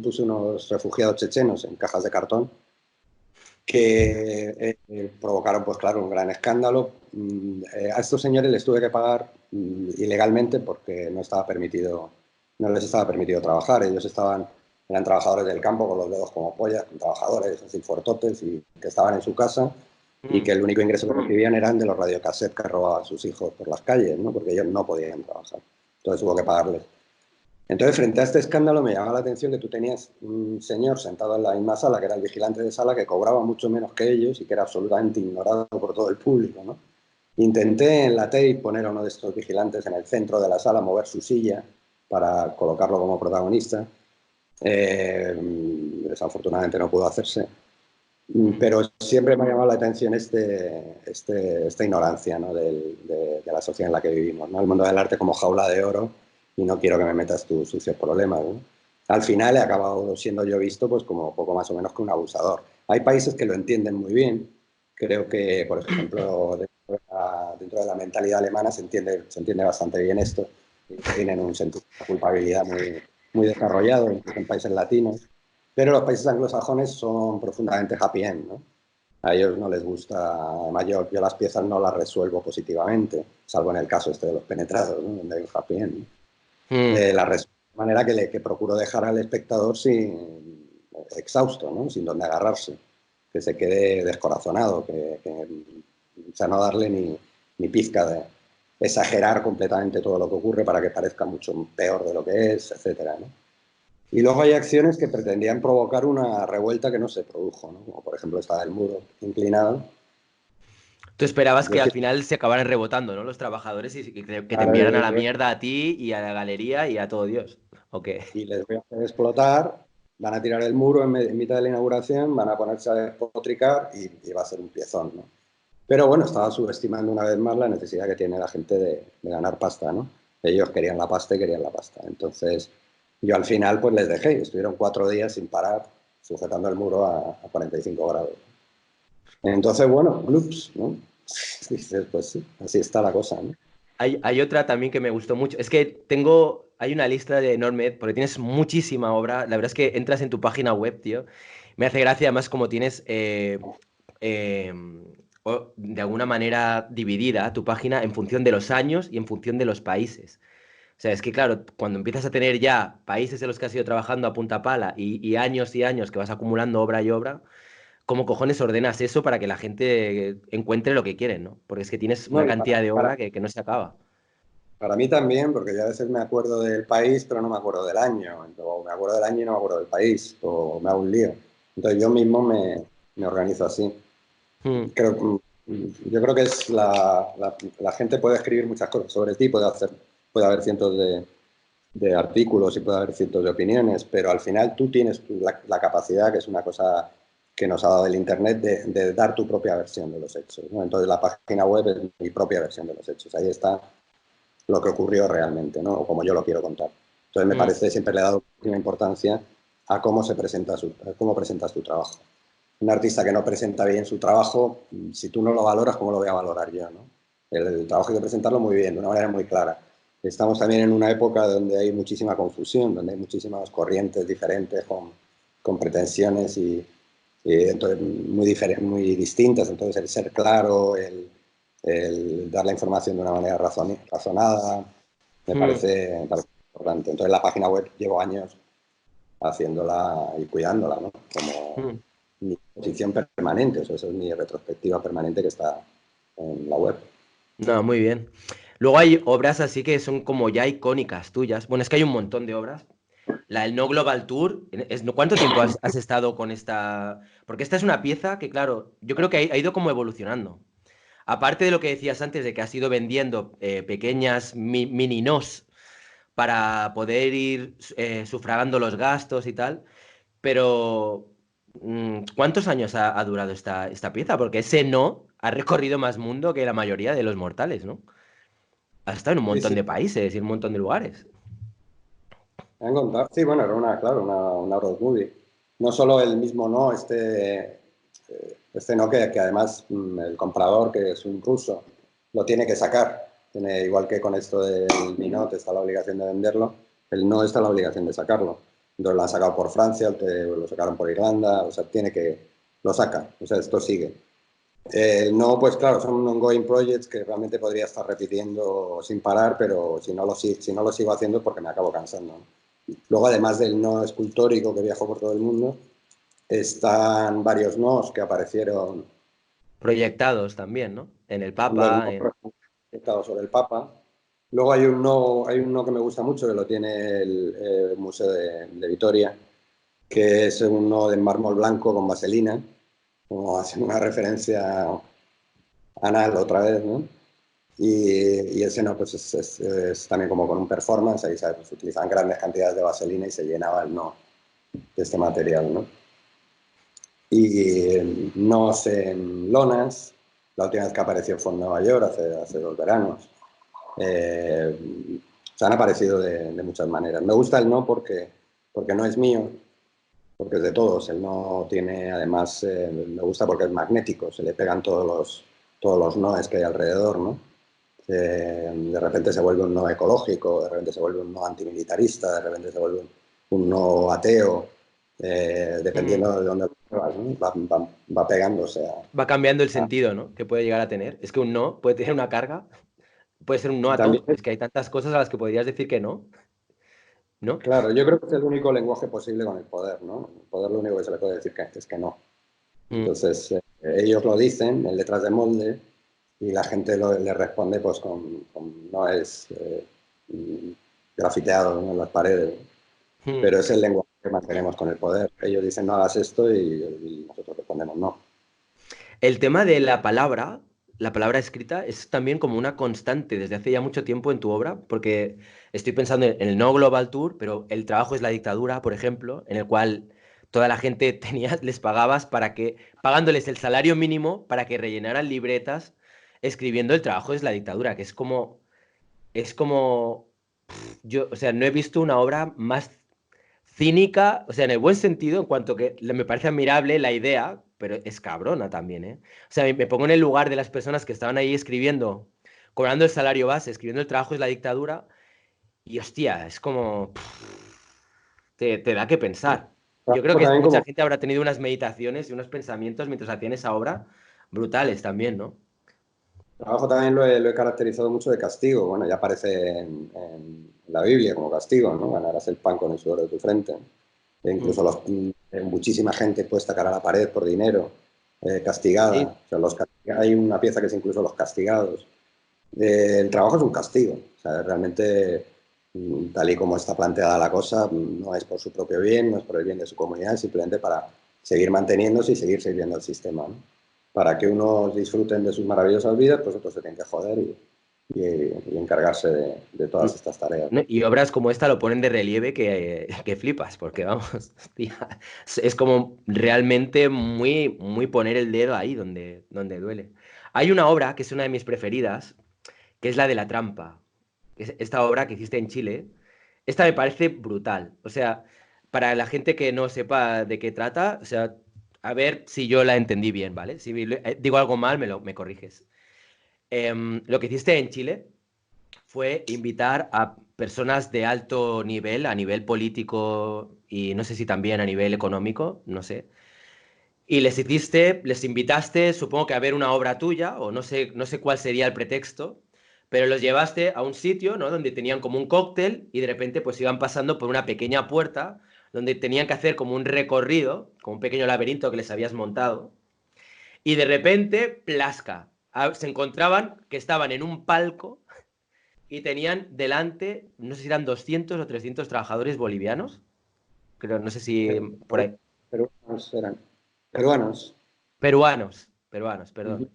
puse unos refugiados chechenos en cajas de cartón que provocaron, pues claro, un gran escándalo. A estos señores les tuve que pagar ilegalmente porque no les estaba permitido trabajar. Eran trabajadores del campo con los dedos como pollas, con trabajadores así fuertotes y que estaban en su casa y Mm. que el único ingreso que recibían eran de los radiocassettes que robaban sus hijos por las calles, ¿no? Porque ellos no podían trabajar. Entonces hubo que pagarles. Entonces, frente a este escándalo, me llamaba la atención que tú tenías un señor sentado en la misma sala, que era el vigilante de sala, que cobraba mucho menos que ellos y que era absolutamente ignorado por todo el público, ¿no? Intenté en la tape poner a uno de estos vigilantes en el centro de la sala, mover su silla para colocarlo como protagonista. Desafortunadamente no pudo hacerse. Mm. Pero siempre me ha llamado la atención esta ignorancia, ¿no? De la sociedad en la que vivimos, ¿no? El mundo del arte como jaula de oro y no quiero que me metas tus sucios problemas, ¿no? Al final he acabado siendo yo visto pues como poco más o menos que un abusador. Hay países que lo entienden muy bien. Creo que, por ejemplo, dentro de la mentalidad alemana se entiende bastante bien esto. Tienen un sentido de culpabilidad muy desarrollado, incluso en países latinos. Pero los países anglosajones son profundamente happy end, ¿no? A ellos no les gusta, además yo las piezas no las resuelvo positivamente, salvo en el caso este de los penetrados, ¿no? Donde hay un happy end, ¿no? Mm. Las resuelvo de manera que procuro dejar al espectador exhausto, ¿no? Sin donde agarrarse, que se quede descorazonado, o sea, no darle ni pizca de exagerar completamente todo lo que ocurre para que parezca mucho peor de lo que es, etcétera, ¿no? Y luego hay acciones que pretendían provocar una revuelta que no se produjo, ¿no? Como por ejemplo esta del muro inclinado, Tú esperabas Yo que al sí, final se acabaran rebotando, ¿no? Los trabajadores y que te claro, enviaran a la mierda a ti y a la galería y a todo Dios. ¿Ok? y les voy a hacer explotar, van a tirar el muro en mitad de la inauguración, van a ponerse a despotricar y va a ser un piezón, ¿no? Pero bueno, estaba subestimando una vez más la necesidad que tiene la gente de ganar pasta, ¿no? Ellos querían la pasta y querían la pasta. Entonces, yo al final pues les dejé. Estuvieron 4 días sin parar, sujetando el muro a 45 grados. Entonces, bueno, glups, ¿no? Dices, pues sí, así está la cosa, ¿no? Hay otra también que me gustó mucho. Es que hay una lista de enorme, porque tienes muchísima obra. La verdad es que entras en tu página web, tío. Me hace gracia además como tienes eh, de alguna manera dividida tu página en función de los años y en función de los países. O sea, es que claro, cuando empiezas a tener ya países en los que has ido trabajando a punta pala y años que vas acumulando obra y obra, ¿cómo cojones ordenas eso para que la gente encuentre lo que quieren, ¿no? Porque es que tienes No, una y cantidad de obra que no se acaba. para mí también, porque yo a veces me acuerdo del país, pero no me acuerdo del año. O me acuerdo del año y no me acuerdo del país, o me hago un lío. Entonces yo mismo me organizo así. Hmm. Yo creo que es la gente puede escribir muchas cosas sobre ti, puede haber cientos de artículos y puede haber cientos de opiniones, pero al final tú tienes la capacidad, que es una cosa que nos ha dado el Internet, de dar tu propia versión de los hechos, ¿no? Entonces la página web es mi propia versión de los hechos. Ahí está lo que ocurrió realmente, ¿no? O como yo lo quiero contar. Entonces me Mm, parece, siempre le he dado una importancia a cómo a cómo presentas tu trabajo. Un artista que no presenta bien su trabajo, si tú no lo valoras, ¿cómo lo voy a valorar yo, no? El trabajo hay que presentarlo muy bien, de una manera muy clara. Estamos también en una época donde hay muchísima confusión, donde hay muchísimas corrientes diferentes con pretensiones y entonces muy distintas. Entonces el ser claro, el dar la información de una manera razonada, mm, me parece importante. Entonces la página web llevo años haciéndola y cuidándola, ¿no? Como mm. mi exposición permanente, o sea, eso es mi retrospectiva permanente que está en la web. No, muy bien. Luego hay obras así que son como ya icónicas tuyas. Bueno, es que hay un montón de obras. La del No Global Tour, ¿cuánto tiempo has estado con esta? Porque esta es una pieza que, claro, yo creo que ha ido como evolucionando. Aparte de lo que decías antes de que has ido vendiendo pequeñas mini nos para poder ir sufragando los gastos y tal, pero ¿cuántos años ha durado esta pieza? Porque ese no ha recorrido más mundo que la mayoría de los mortales, ¿no? Has estado en un Sí, montón sí, de países y en un montón de lugares. me han contado. Sí, bueno, era claro, una road movie. No solo el mismo no, este no que además el comprador, que es un ruso, lo tiene que sacar. Igual que con esto del Minot está la obligación de venderlo, el no está la obligación de sacarlo. Entonces lo han sacado por Francia, lo sacaron por Irlanda, o sea, lo saca, o sea, esto sigue. No, pues claro, son ongoing projects que realmente podría estar repitiendo sin parar, pero si no lo sigo haciendo es porque me acabo cansando, ¿no? Luego, además del no escultórico que viajo por todo el mundo, están varios nos que aparecieron, Proyectados también, ¿no? En el los Papa, no proyectados sobre el Papa. Luego hay un no que me gusta mucho, que lo tiene el Museo de Vitoria, que es un no de mármol blanco con vaselina, como haciendo una referencia anal otra vez, ¿no? Y ese no, pues es también como con un performance, ahí ¿sabes? Se utilizan grandes cantidades de vaselina y se llenaba el no de este material, ¿no? Y no sé, en lonas, la última vez que apareció fue en Nueva York, hace 2 veranos. Se han aparecido de muchas maneras. Me gusta el no porque no es mío, porque es de todos. El no tiene, además, me gusta porque es magnético, se le pegan todos los noes que hay alrededor, ¿no? De repente se vuelve un no ecológico, de repente se vuelve un no antimilitarista, de repente se vuelve un no ateo, mm, dependiendo de dónde lo vas, ¿no? Va pegándose va cambiando el sentido, ¿no? Que puede llegar a tener. Es que un no puede tener una carga, puede ser un no y a también, todo. Es que hay tantas cosas a las que podrías decir que no, ¿no? claro, yo creo que es el único lenguaje posible con el poder, ¿no? El poder lo único que se le puede decir es que no. Mm, Entonces, ellos lo dicen en letras de molde y la gente le responde pues con no es grafiteado, ¿no? En las paredes, ¿no? mm. Pero es el lenguaje que mantenemos con el poder. Ellos dicen no hagas esto y nosotros respondemos no. El tema de la palabra. la palabra escrita es también como una constante desde hace ya mucho tiempo en tu obra, porque estoy pensando en el No Global Tour, pero El trabajo es la dictadura, por ejemplo, en el cual toda la gente les pagabas pagándoles el salario mínimo para que rellenaran libretas escribiendo El trabajo es la dictadura, que es como, yo, o sea, no he visto una obra más cínica, o sea, en el buen sentido, en cuanto que me parece admirable la idea, pero es cabrona también, ¿eh? O sea, me pongo en el lugar de las personas que estaban ahí escribiendo, cobrando el salario base, escribiendo El trabajo es la dictadura, y hostia, es como, te da que pensar. Yo creo que También mucha como gente habrá tenido unas meditaciones y unos pensamientos mientras hacían esa obra brutales también, ¿no? trabajo también lo he caracterizado mucho de castigo. Bueno, ya aparece en la Biblia como castigo, ¿no? Ganarás el pan con el sudor de tu frente. E incluso Mm. muchísima gente puesta cara a la pared por dinero, castigada. Sí, O sea, hay una pieza que es incluso los castigados. El trabajo es un castigo. O sea, realmente, tal y como está planteada la cosa, no es por su propio bien, no es por el bien de su comunidad, es simplemente para seguir manteniéndose y seguir sirviendo al sistema, ¿no? Para que unos disfruten de sus maravillosas vidas, pues otros se tienen que joder y encargarse de mm. todas estas tareas, ¿No? ¿no? Y obras como esta lo ponen de relieve que flipas, porque vamos, hostia, es como realmente muy, muy poner el dedo ahí donde duele. Hay una obra que es una de mis preferidas, que es la de La Trampa. Esta obra que hiciste en Chile. Esta me parece brutal. O sea, para la gente que no sepa de qué trata, o sea, a ver si yo la entendí bien, ¿vale? Si digo algo mal, me corriges. Lo que hiciste en Chile fue invitar a personas de alto nivel, a nivel político y no sé si también a nivel económico, no sé. Y les invitaste, supongo que a ver una obra tuya, o no sé cuál sería el pretexto, pero los llevaste a un sitio, ¿no? Donde tenían como un cóctel y de repente pues iban pasando por una pequeña puerta donde tenían que hacer como un recorrido, como un pequeño laberinto que les habías montado. Y de repente, plasca, se encontraban que estaban en un palco y tenían delante, no sé si eran 200 o 300 trabajadores bolivianos, creo, no sé si por ahí, Peruanos eran. Peruanos. peruanos, Ujú. perdón.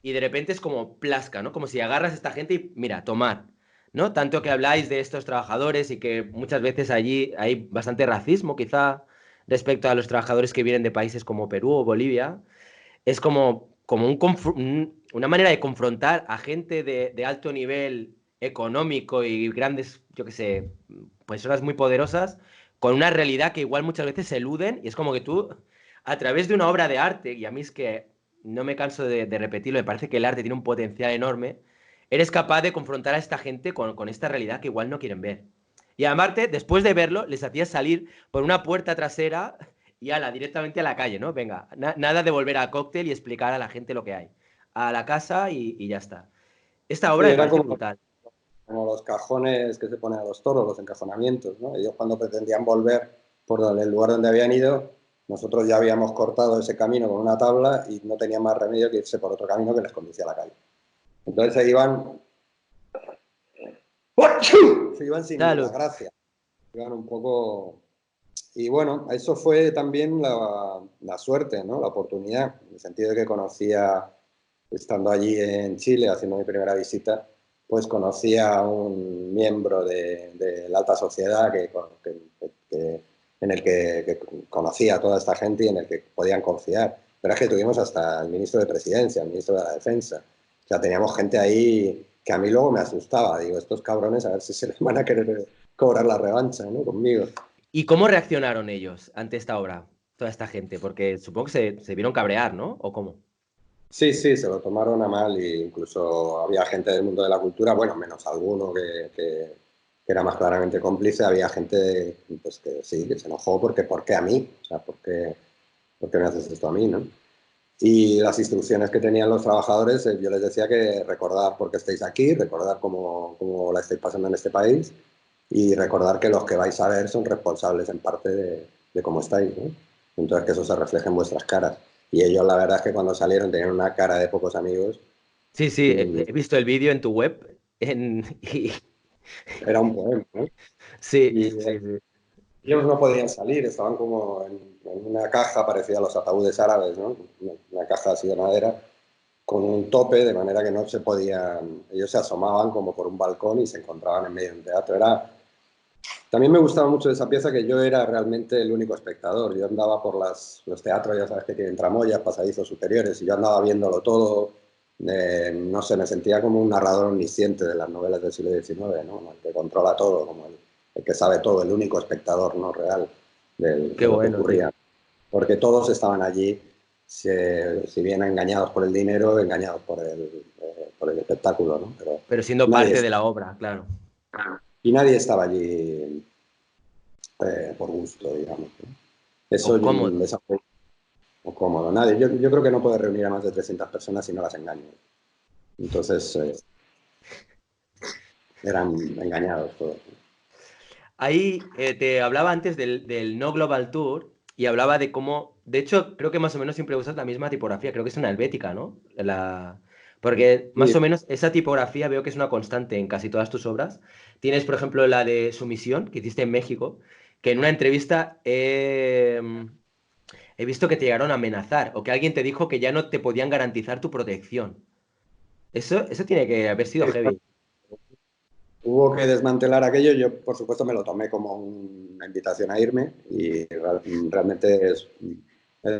Y de repente es como plasca, ¿no? Como si agarras a esta gente y, mira, tomar, ¿no? Tanto que habláis de estos trabajadores y que muchas veces allí hay bastante racismo, quizá, respecto a los trabajadores que vienen de países como Perú o Bolivia. Es como una manera de confrontar a gente de alto nivel económico y grandes, yo qué sé, personas muy poderosas, con una realidad que igual muchas veces se eluden y es como que tú, a través de una obra de arte, y a mí es que no me canso de repetirlo, me parece que el arte tiene un potencial enorme, eres capaz de confrontar a esta gente con esta realidad que igual no quieren ver. Y aparte, después de verlo, les hacías salir por una puerta trasera y ala, directamente a la calle, ¿no? Venga, nada de volver al cóctel y explicar a la gente lo que hay. A la casa y ya está. Esta Sí, obra me eran parece como, brutal. como los cajones que se ponen a los toros, los encajonamientos, ¿no? Ellos cuando pretendían volver el lugar donde habían ido, nosotros ya habíamos cortado ese camino con una tabla y no tenían más remedio que irse por otro camino que les conducía a la calle. Entonces se iban sin ninguna Salud. gracia, iban un poco. Y bueno, eso fue también la suerte, ¿no? La oportunidad, en el sentido de que conocía, estando allí en Chile, haciendo mi primera visita, pues conocía a un miembro de la alta sociedad en el que conocía a toda esta gente y en el que podían confiar. Pero es que tuvimos hasta el ministro de Presidencia, el ministro de la Defensa. O sea, teníamos gente ahí que a mí luego me asustaba. Digo, estos cabrones, a ver si se les van a querer cobrar la revancha, ¿no? Conmigo. ¿Y cómo reaccionaron ellos ante esta obra? Toda esta gente, porque supongo que se vieron cabrear, ¿no? ¿O cómo? Sí, sí, se lo tomaron a mal e incluso había gente del mundo de la cultura, bueno, menos alguno que era más claramente cómplice, había gente pues, que sí, que se enojó porque ¿por qué a mí? O sea, ¿por qué me haces esto a mí, no? Y las instrucciones que tenían los trabajadores, yo les decía que recordar por qué estáis aquí, recordar cómo la estáis pasando en este país y recordar que los que vais a ver son responsables en parte de cómo estáis, ¿no? Entonces que eso se refleje en vuestras caras. Y ellos la verdad es que cuando salieron tenían una cara de pocos amigos. Sí, sí, he, Mm, he visto el vídeo en tu web. Era un poema, ¿no? Sí, Y sí, sí. ellos no podían salir, estaban como en una caja parecida a los ataúdes árabes, ¿no? Una caja así de madera. con un tope, de manera que no se podían, ellos se asomaban como por un balcón y se encontraban en medio de un teatro. También me gustaba mucho de esa pieza que yo era realmente el único espectador. Yo andaba por los teatros, ya sabes que tienen tramoyas, pasadizos superiores, y yo andaba viéndolo todo. No sé, me sentía como un narrador omnisciente de las novelas del siglo XIX, ¿no? El que controla todo, como el que sabe todo, el único espectador, ¿no? Real Qué de lo que bueno, tío. ocurría. Porque todos estaban allí, si bien engañados por el dinero, engañados por el espectáculo, ¿no? Pero Pero siendo nadie, parte de la obra, claro. y nadie estaba allí por gusto, digamos, ¿no? O Eso, cómodo. esa fue cómodo. Nadie, yo creo que no puedes reunir a más de 300 personas si no las engañas. Entonces, eran engañados todos. Ahí te hablaba antes del No Global Tour y hablaba de cómo, de hecho, creo que más o menos siempre usas la misma tipografía, creo que es una helvética, ¿no? Porque más Sí, o menos esa tipografía veo que es una constante en casi todas tus obras. Tienes, por ejemplo, la de Sumisión, que hiciste en México, que en una entrevista he visto que te llegaron a amenazar o que alguien te dijo que ya no te podían garantizar tu protección. Eso tiene que haber sido heavy. hubo que desmantelar aquello. Yo, por supuesto, me lo tomé como una invitación a irme y realmente es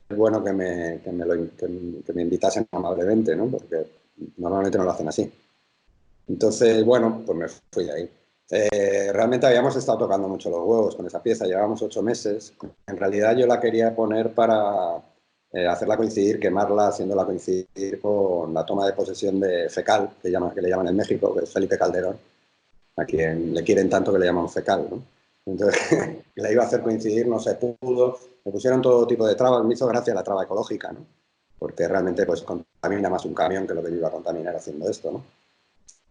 bueno que me invitasen amablemente, ¿no? Porque normalmente no lo hacen así. Entonces, bueno, pues me fui de ahí. Realmente habíamos estado tocando mucho los huevos con esa pieza, llevábamos 8 meses. En realidad yo la quería poner para hacerla coincidir, quemarla, haciéndola coincidir con la toma de posesión de Fecal, que le llaman en México, que es Felipe Calderón, a quien le quieren tanto que le llaman Fecal, ¿no? Entonces, la iba a hacer coincidir, no se pudo, me pusieron todo tipo de trabas, me hizo gracia la traba ecológica, ¿no? Porque realmente pues contamina más un camión que lo que yo iba a contaminar haciendo esto, ¿no?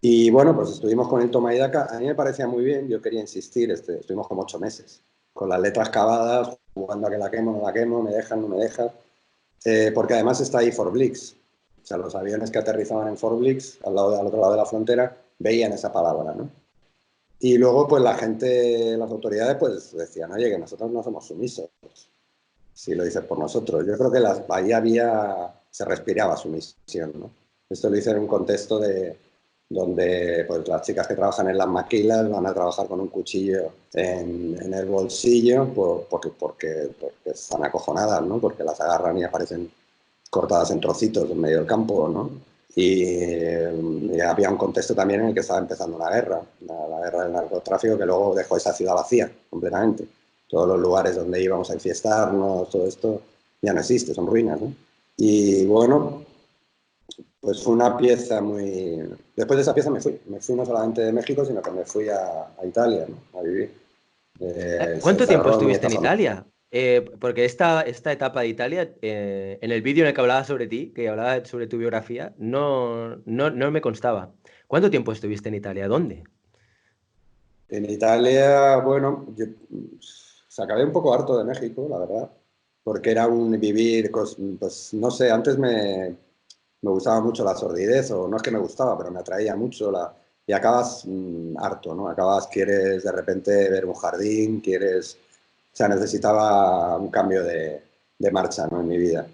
Y bueno, pues estuvimos con el toma y daca. A mí me parecía muy bien, yo quería insistir, estuvimos como 8 meses, con las letras cavadas, jugando a que la quemo, no la quemo, me dejan, no me dejan, porque además está ahí Fort Blix. O sea, los aviones que aterrizaban en Fort Blix, al otro lado de la frontera, veían esa palabra, ¿no? Y luego, pues la gente, las autoridades, pues decían, oye, que nosotros no somos sumisos, si lo dices por nosotros. Yo creo que ahí se respiraba sumisión, ¿no? Esto lo hice en un contexto donde pues, las chicas que trabajan en las maquilas van a trabajar con un cuchillo en el bolsillo porque están acojonadas, ¿no? Porque las agarran y aparecen cortadas en trocitos en medio del campo, ¿no? Y había un contexto también en el que estaba empezando una guerra, la guerra del narcotráfico, que luego dejó esa ciudad vacía completamente. Todos los lugares donde íbamos a enfiestarnos, todo esto ya no existe, son ruinas, ¿no? Y bueno, pues fue una pieza muy... Después de esa pieza me fui no solamente de México, sino que me fui a Italia, ¿no? A vivir. Se ¿Cuánto tiempo cerró mi estuviste en etapa. Italia? Porque esta etapa de Italia, en el vídeo en el que hablaba sobre ti, que hablaba sobre tu biografía, no me constaba. ¿Cuánto tiempo estuviste en Italia? ¿Dónde? En Italia, bueno, yo se acabé un poco harto de México, la verdad, porque era un vivir, pues no sé, antes me gustaba mucho la sordidez, o no es que me gustaba, pero me atraía mucho y acabas harto, ¿no? Acabas, quieres de repente ver un jardín, o sea, necesitaba un cambio de marcha, ¿no? En mi vida.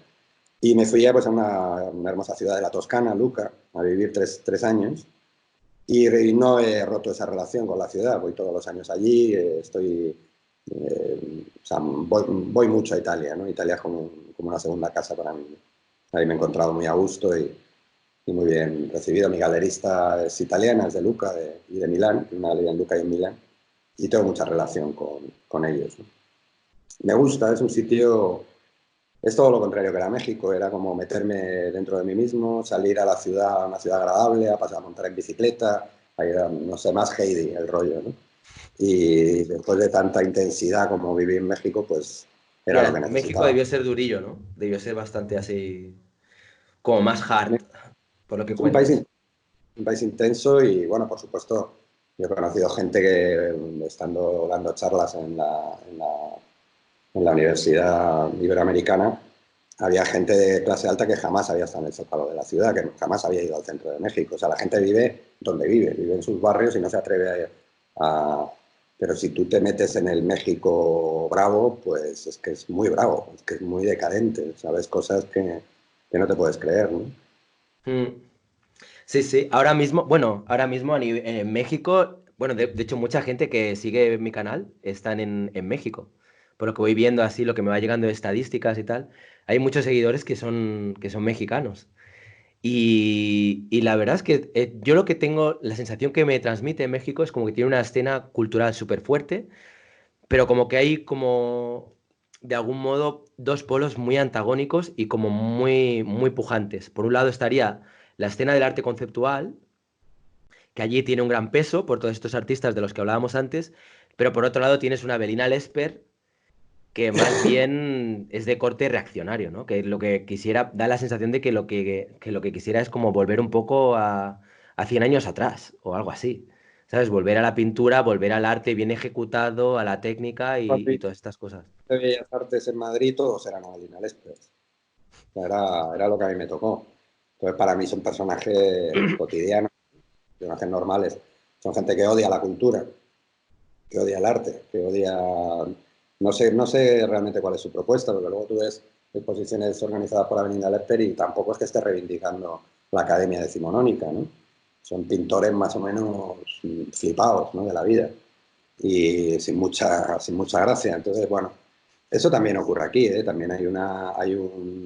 Y me fui pues, a una hermosa ciudad de la Toscana, Luca, a vivir tres años. Y no he roto esa relación con la ciudad, voy todos los años allí, o sea, voy mucho a Italia, ¿no? Italia es como una segunda casa para mí. Ahí me he encontrado muy a gusto y muy bien recibido. Mi galerista es italiana, es de Luca y de Milán, una galería en Luca y en Milán, y tengo mucha relación con ellos, ¿no? Me gusta, es un sitio, es todo lo contrario que era México, era como meterme dentro de mí mismo, salir a la ciudad, a una ciudad agradable, a pasar a montar en bicicleta, a ir a, no sé, más Heidi, el rollo, ¿no? Y después de tanta intensidad como viví en México, pues era lo que Ya, México necesitaba. debió ser durillo, ¿no? Debió ser bastante así, como más hard, por lo que Es un país, cuentas. un país intenso y, bueno, por supuesto, yo he conocido gente que, estando dando charlas en la Universidad Iberoamericana, había gente de clase alta que jamás había estado en el Zócalo de la ciudad, que jamás había ido al centro de México. O sea, la gente vive donde vive en sus barrios y no se atreve Pero si tú te metes en el México bravo, pues es que es muy bravo, es que es muy decadente, ¿sabes? Cosas que no te puedes creer, ¿no? Mm. Sí, sí, ahora mismo en México, bueno, de hecho mucha gente que sigue mi canal están en México. Por lo que voy viendo así, lo que me va llegando de estadísticas y tal, hay muchos seguidores que son mexicanos. Y la verdad es que yo lo que tengo, la sensación que me transmite México es como que tiene una escena cultural súper fuerte, pero como que hay como, de algún modo, dos polos muy antagónicos y como muy, muy pujantes. Por un lado estaría la escena del arte conceptual, que allí tiene un gran peso por todos estos artistas de los que hablábamos antes, pero por otro lado tienes una Belina Lesper que más bien es de corte reaccionario, ¿no? Que lo que quisiera, da la sensación de que lo que quisiera es como volver un poco a 100 años atrás o algo así. ¿Sabes? Volver a la pintura, volver al arte bien ejecutado, a la técnica y todas estas cosas. De Bellas Artes en Madrid todos eran originales, pues. Era lo que a mí me tocó. Entonces, para mí son personajes cotidianos, personajes normales. Son gente que odia la cultura, que odia el arte, que odia... No sé realmente cuál es su propuesta, porque luego tú ves exposiciones organizadas por Avenida Lesper y tampoco es que esté reivindicando la Academia Decimonónica, ¿no? Son pintores más o menos flipados, ¿no?, de la vida y sin mucha gracia. Entonces, bueno, eso también ocurre aquí, ¿eh? También ha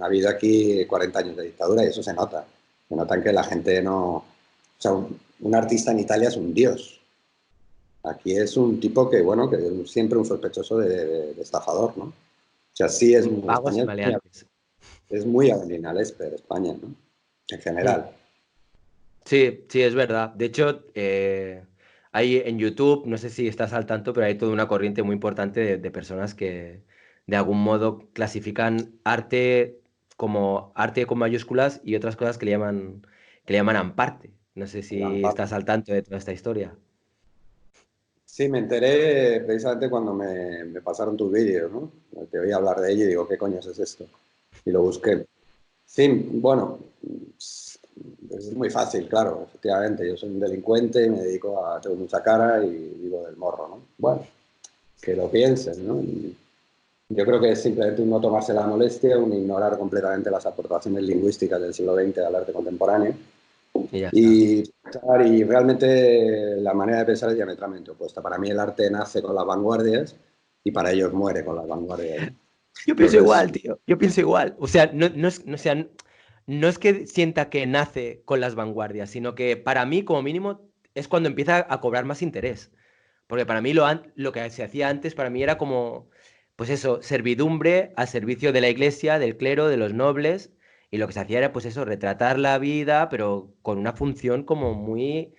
habido aquí 40 años de dictadura y eso se nota. Se nota en que la gente no... O sea, un artista en Italia es un dios. Aquí es un tipo que, bueno, que es siempre un sospechoso de estafador, ¿no? O sea, sí es Pagos y España maleantes. es muy Avelina Lesper, España, ¿no? En Mm. general. Sí, sí, es verdad. De hecho, hay en YouTube, no sé si estás al tanto, pero hay toda una corriente muy importante de personas que de algún modo clasifican arte con mayúsculas y otras cosas que le llaman amparte. No sé si estás al tanto de toda esta historia. Sí, me enteré precisamente cuando me pasaron tus vídeos, ¿no? Te oí hablar de ello y digo, ¿qué coño es esto? Y lo busqué. Sí, bueno, es muy fácil, claro, efectivamente. Yo soy un delincuente, me dedico a, tengo mucha cara y vivo del morro, ¿no? Bueno, que lo piensen, ¿no? Y yo creo que es simplemente un no tomarse la molestia, un ignorar completamente las aportaciones lingüísticas del siglo XX al arte contemporáneo Y ya está. y realmente la manera de pensar es diametralmente opuesta. Para mí el arte nace con las vanguardias y para ellos muere con las vanguardias, ¿no? Yo pienso Entonces, igual, tío. Yo pienso igual. O sea, no es que sienta que nace con las vanguardias, sino que para mí, como mínimo, es cuando empieza a cobrar más interés. Porque para mí lo que se hacía antes, para mí era como, pues eso, servidumbre al servicio de la iglesia, del clero, de los nobles. Y lo que se hacía era, pues eso, retratar la vida, pero con una función como muy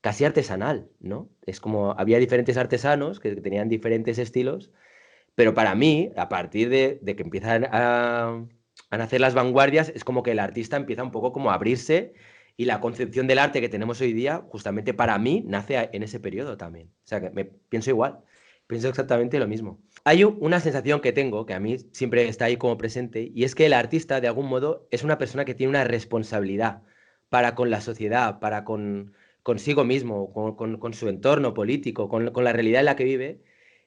casi artesanal, ¿no? Es como, había diferentes artesanos que tenían diferentes estilos, pero para mí, a partir de que empiezan a nacer las vanguardias, es como que el artista empieza un poco como a abrirse y la concepción del arte que tenemos hoy día, justamente para mí, nace en ese periodo también. O sea, que pienso igual, pienso exactamente lo mismo. Hay una sensación que tengo, que a mí siempre está ahí como presente, y es que el artista, de algún modo, es una persona que tiene una responsabilidad para con la sociedad, para consigo mismo, con su entorno político, con la realidad en la que vive,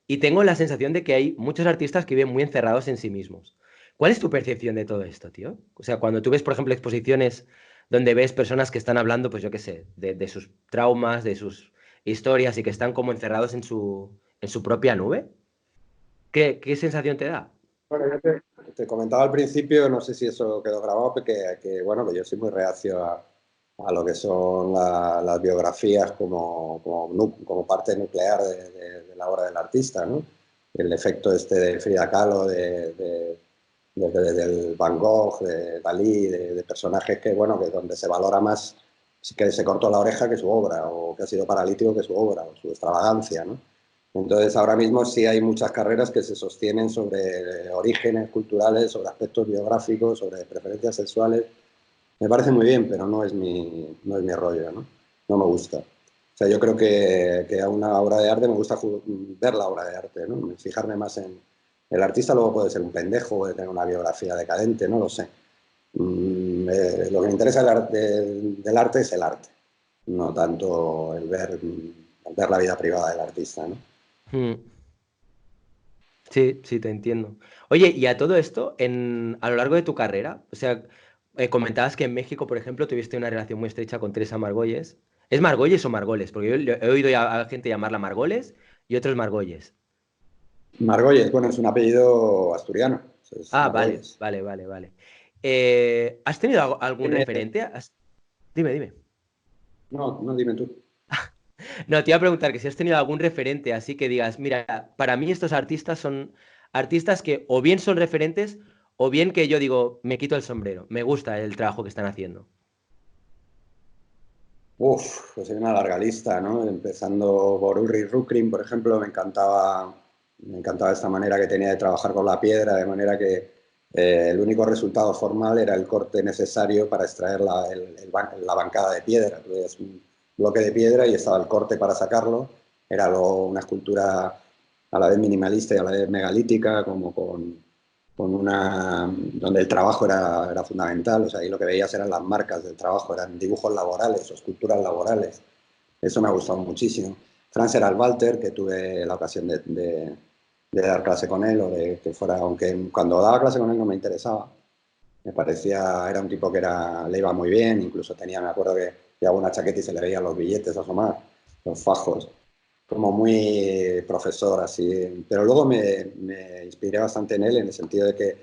y tengo la sensación de que hay muchos artistas que viven muy encerrados en sí mismos. ¿Cuál es tu percepción de todo esto, tío? O sea, cuando tú ves, por ejemplo, exposiciones donde ves personas que están hablando, pues yo qué sé, de sus traumas, de sus historias y que están como encerrados en su propia nube, ¿qué sensación te da? bueno, yo te comentaba al principio, no sé si eso quedó grabado, bueno, que yo soy muy reacio a lo que son las biografías como parte nuclear de la obra del artista, ¿no? El efecto este de Frida Kahlo, del Van Gogh, de Dalí, de personajes que, bueno, que donde se valora más que se cortó la oreja que su obra, o que ha sido paralítico que su obra, o su extravagancia, ¿no? Entonces, ahora mismo sí hay muchas carreras que se sostienen sobre orígenes culturales, sobre aspectos biográficos, sobre preferencias sexuales. Me parece muy bien, pero no es mi rollo, ¿no? No me gusta. O sea, yo creo que a una obra de arte me gusta ver la obra de arte, ¿no? Fijarme más en... El artista luego puede ser un pendejo, puede tener una biografía decadente, no lo sé. Lo que me interesa del arte es el arte, no tanto el ver la vida privada del artista, ¿no? Hmm. Sí, sí, te entiendo. Oye, y a todo esto, a lo largo de tu carrera, o sea, Comentabas que en México, por ejemplo, tuviste una relación muy estrecha con Teresa Margolles. ¿Es Margolles o Margoles? Porque yo he oído a gente llamarla Margoles y otros Margolles. Margolles, bueno, es un apellido asturiano, es Ah, vale, Margolles. vale, vale, vale. ¿Has tenido algún referente? Dime, dime. No, no, dime tú. No, te iba a preguntar que si has tenido algún referente, así que digas, mira, para mí estos artistas son artistas que o bien son referentes o bien que yo digo, me quito el sombrero, me gusta el trabajo que están haciendo. Uf, pues hay una larga lista, ¿no? Empezando por Ulrich Ruckrin, por ejemplo, me encantaba esta manera que tenía de trabajar con la piedra, de manera que el único resultado formal era el corte necesario para extraer la bancada de piedra. Es un bloque de piedra y estaba el corte para sacarlo. Era luego una escultura a la vez minimalista y a la vez megalítica, como donde el trabajo era fundamental, o sea, ahí lo que veías eran las marcas del trabajo, eran dibujos laborales o esculturas laborales. Eso me ha gustado muchísimo. Franz Walter, que tuve la ocasión de dar clase con él, o de que fuera, aunque cuando daba clase con él no me interesaba, me parecía, era un tipo que le iba muy bien, incluso tenía, me acuerdo que llevaba una chaqueta y se le veían los billetes asomar, los fajos, como muy profesor así. Pero luego me inspiré bastante en él en el sentido de que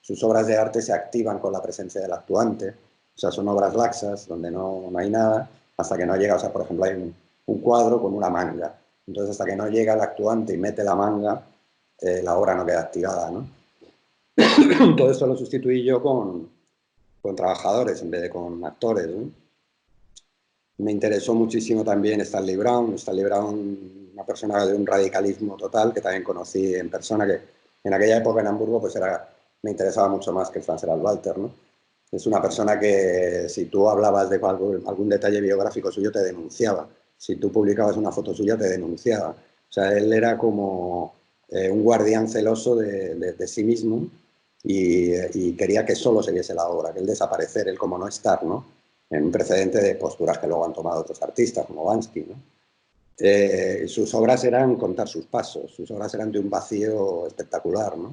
sus obras de arte se activan con la presencia del actuante, o sea, son obras laxas donde no hay nada, hasta que no llega, o sea, por ejemplo, hay un cuadro con una manga, entonces hasta que no llega el actuante y mete la manga, la obra no queda activada, ¿no? Todo esto lo sustituí yo con trabajadores en vez de con actores, ¿no? Me interesó muchísimo también Stanley Brown. Stanley Brown, una persona de un radicalismo total, que también conocí en persona, que en aquella época en Hamburgo pues me interesaba mucho más que Franz Walter, ¿no? Es una persona que si tú hablabas de algún detalle biográfico suyo te denunciaba. Si tú publicabas una foto suya te denunciaba. O sea, él era como un guardián celoso de sí mismo y quería que solo se viese la obra, que él desaparecer, él como no estar, ¿no? En un precedente de posturas que luego han tomado otros artistas, como Bansky, ¿no? Sus obras eran contar sus pasos, sus obras eran de un vacío espectacular, ¿no?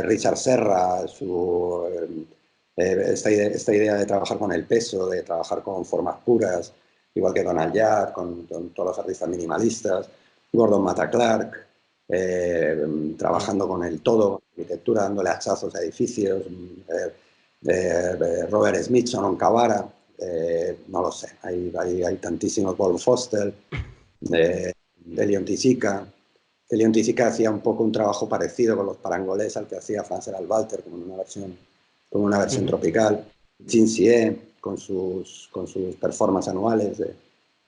Richard Serra, esta idea de trabajar con el peso, de trabajar con formas puras, igual que Donald Judd, con todos los artistas minimalistas, Gordon Matta Clark, trabajando con el todo, arquitectura, dándole hachazos a edificios, Robert Smithson, Onkawara, no lo sé, hay tantísimos, Paul Foster, de Leon Tisica. Leon Tisica hacía un poco un trabajo parecido con los parangolés al que hacía Franz Walter, como una versión tropical. Jin Sie, con sus performances anuales,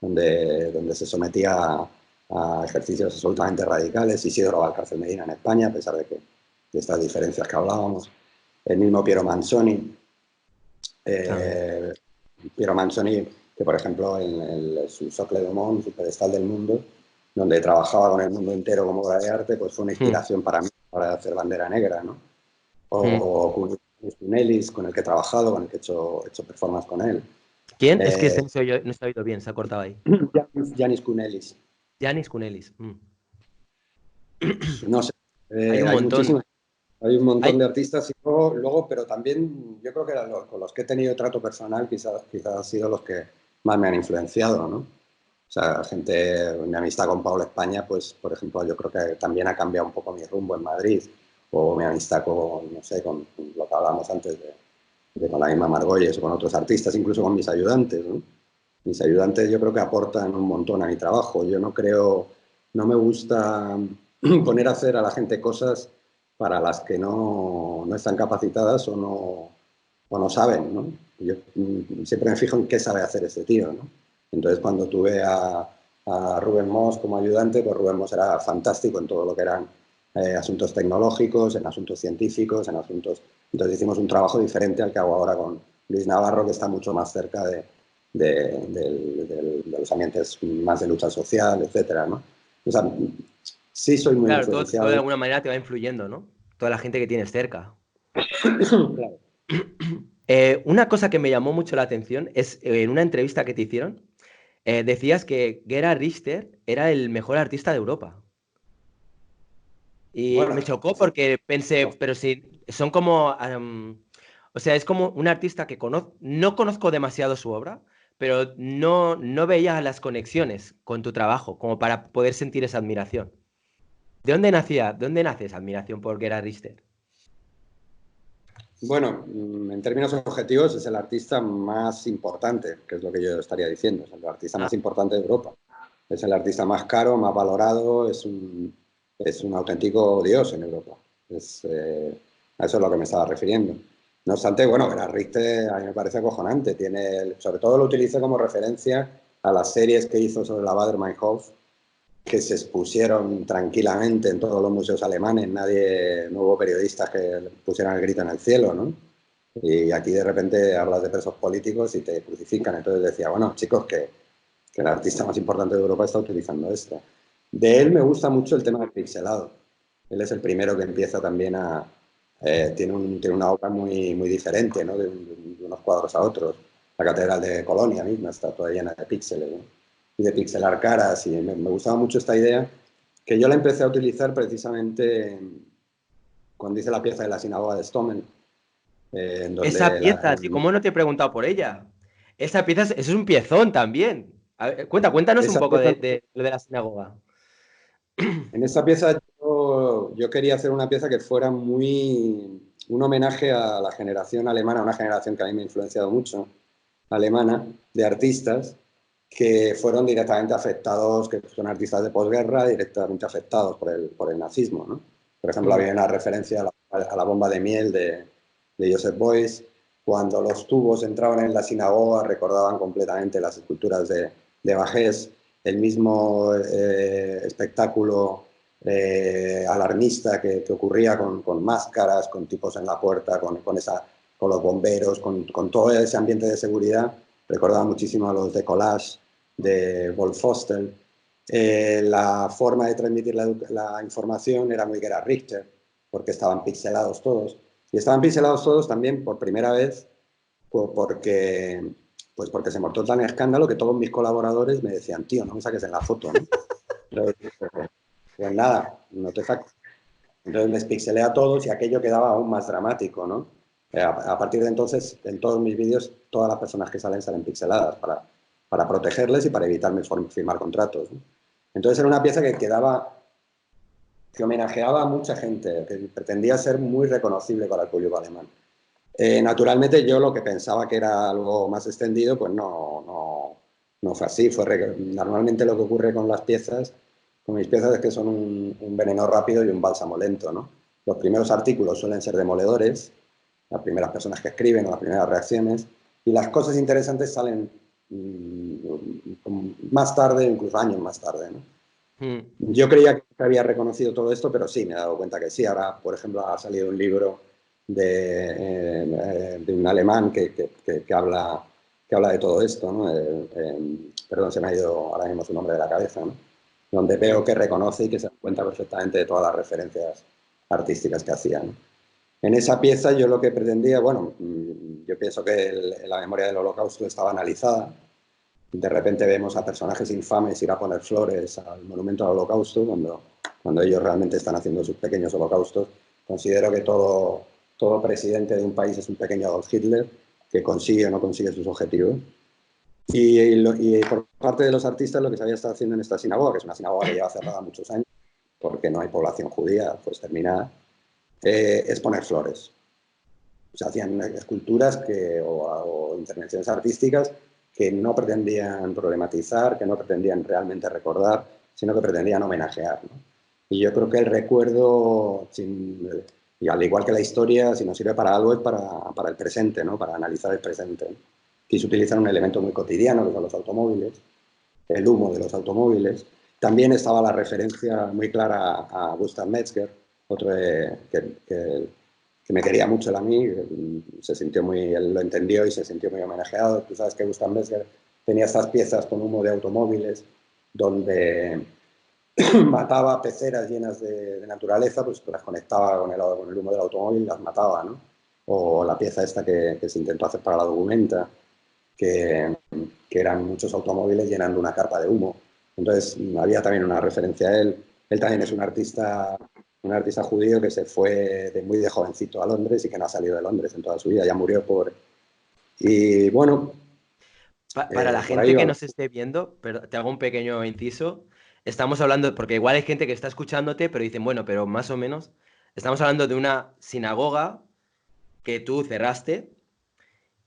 donde se sometía a ejercicios absolutamente radicales. Isidoro Valcárcel Medina en España, a pesar de estas diferencias que hablábamos. El mismo Piero Manzoni. Piero Manzoni, que por ejemplo en su Socle de Mont, su pedestal del mundo, donde trabajaba con el mundo entero como obra de arte, pues fue una inspiración para mí para hacer Bandera Negra, ¿no? O Kunelis, con el que he trabajado, con el que he hecho performance con él. ¿Quién? Es que no se ha oído bien, se ha cortado ahí. Yanis Kunelis. Yanis Kunelis. No sé, Hay un hay montón. muchísimos. Hay un montón de artistas y luego, pero también yo creo que con los que he tenido trato personal quizás han sido los que más me han influenciado, ¿no? O sea, mi amistad con Paula España, pues, por ejemplo, yo creo que también ha cambiado un poco mi rumbo en Madrid, o mi amistad no sé, con lo que hablábamos antes con la misma Margolles o con otros artistas, incluso con mis ayudantes, ¿no? Mis ayudantes yo creo que aportan un montón a mi trabajo. Yo no me gusta poner a hacer a la gente cosas para las que no están capacitadas o no saben, ¿no? Yo siempre me fijo en qué sabe hacer este tío, ¿no? Entonces, cuando tuve a Rubén Moss como ayudante, pues Rubén Moss era fantástico en todo lo que eran asuntos tecnológicos, en asuntos científicos, en asuntos... Entonces hicimos un trabajo diferente al que hago ahora con Luis Navarro, que está mucho más cerca de los ambientes más de lucha social, etcétera, ¿no? O sea, sí soy muy Claro, todo de influenciado. alguna manera te va influyendo, ¿no? Toda la gente que tienes cerca. Claro. Una cosa que me llamó mucho la atención es en una entrevista que te hicieron, decías que Gerhard Richter era el mejor artista de Europa. Y Bueno, me chocó porque pensé, pero si son como O sea, es como un artista que no conozco demasiado su obra, pero no veía las conexiones con tu trabajo como para poder sentir esa admiración. ¿De dónde nace esa admiración por Gerhard Richter? Bueno, en términos objetivos es el artista más importante, que es lo que yo estaría diciendo, es el artista Ah, más importante de Europa. Es el artista más caro, más valorado, es un auténtico dios en Europa. A eso es lo que me estaba refiriendo. No obstante, bueno, Gerhard Richter a mí me parece acojonante. Sobre todo lo utilizo como referencia a las series que hizo sobre la Baader-Meinhof, que se expusieron tranquilamente en todos los museos alemanes. No hubo periodistas que pusieran el grito en el cielo, ¿no? Y aquí de repente hablas de presos políticos y te crucifican. Entonces decía, bueno, chicos, que el artista más importante de Europa está utilizando esto. De él me gusta mucho el tema del pixelado. Él es el primero que empieza también tiene una obra muy diferente, ¿no? De unos cuadros a otros. La Catedral de Colonia misma está toda llena de píxeles, ¿no? Y de pixelar caras. Y me gustaba mucho esta idea, que yo la empecé a utilizar precisamente cuando hice la pieza de la sinagoga de Stommel, en esa donde pieza, tío, ¿cómo no te he preguntado por ella? Esa pieza es un piezón también. A ver, cuéntanos un esa poco pieza de lo de la sinagoga. En esa pieza yo quería hacer una pieza que fuera un homenaje a la generación alemana, una generación que a mí me ha influenciado mucho, alemana, de artistas que fueron directamente afectados, que son artistas de posguerra, directamente afectados por el nazismo, ¿no? Por ejemplo, Mm. había una referencia a la bomba de miel de Joseph Beuys. Cuando los tubos entraban en la sinagoga, recordaban completamente las esculturas de Bajés. El mismo espectáculo alarmista que ocurría con máscaras, con tipos en la puerta, con los bomberos, con todo ese ambiente de seguridad, recordaba muchísimo a los de Collage de Wolf Hostel. La forma de transmitir la información era muy Gerhard Richter, porque estaban pixelados todos. Y estaban pixelados todos también por primera vez, pues porque se montó tan escándalo que todos mis colaboradores me decían, tío, no me saques en la foto, ¿no? Entonces, pues nada, no te saco. Entonces les pixelé a todos y aquello quedaba aún más dramático, ¿no? A partir de entonces, en todos mis vídeos, todas las personas que salen pixeladas para protegerles y para evitarme firmar contratos, ¿no? Entonces era una pieza que homenajeaba a mucha gente, que pretendía ser muy reconocible para el público alemán. Naturalmente yo lo que pensaba que era algo más extendido, pues no fue así. Normalmente lo que ocurre con mis piezas es que son un veneno rápido y un bálsamo lento, ¿no? Los primeros artículos suelen ser demoledores, las primeras personas que escriben o las primeras reacciones, y las cosas interesantes salen más tarde, incluso años más tarde, ¿no? Mm. Yo creía que había reconocido todo esto, pero sí, me he dado cuenta que sí. Ahora, por ejemplo, ha salido un libro de un alemán que habla de todo esto, ¿no? Perdón, se me ha ido ahora mismo su nombre de la cabeza, ¿no? Donde veo que reconoce y que se da cuenta perfectamente de todas las referencias artísticas que hacía, ¿no? En esa pieza yo lo que pretendía, bueno, yo pienso que la memoria del Holocausto estaba analizada. De repente vemos a personajes infames ir a poner flores al monumento al Holocausto cuando ellos realmente están haciendo sus pequeños holocaustos. Considero que todo presidente de un país es un pequeño Adolf Hitler que consigue o no consigue sus objetivos. Y por parte de los artistas lo que se había estado haciendo en esta sinagoga, que es una sinagoga que lleva cerrada muchos años porque no hay población judía pues terminada, es poner flores. Se hacían esculturas o intervenciones artísticas que no pretendían problematizar, que no pretendían realmente recordar, sino que pretendían homenajear, ¿no? Y yo creo que el recuerdo, y al igual que la historia, si nos sirve para algo es para el presente, ¿no? Para analizar el presente, ¿no? Quise utilizar un elemento muy cotidiano, que son los automóviles, el humo de los automóviles. También estaba la referencia muy clara a Gustav Metzger, otro que me quería mucho él a mí, él lo entendió y se sintió muy homenajeado. Tú sabes que Gustav Metzger tenía estas piezas con humo de automóviles, donde mataba peceras llenas de naturaleza, pues las conectaba con el humo del automóvil y las mataba, ¿no? O la pieza esta que se intentó hacer para la Documenta, que eran muchos automóviles llenando una carpa de humo. Entonces había también una referencia a él. Él también es un artista un artista judío que se fue muy de jovencito a Londres y que no ha salido de Londres en toda su vida, ya murió pobre. Y bueno, Para la por ahí gente que va. nos esté viendo, pero te hago un pequeño inciso. Estamos hablando, porque igual hay gente que está escuchándote, pero dicen, bueno, pero más o menos, estamos hablando de una sinagoga que tú cerraste,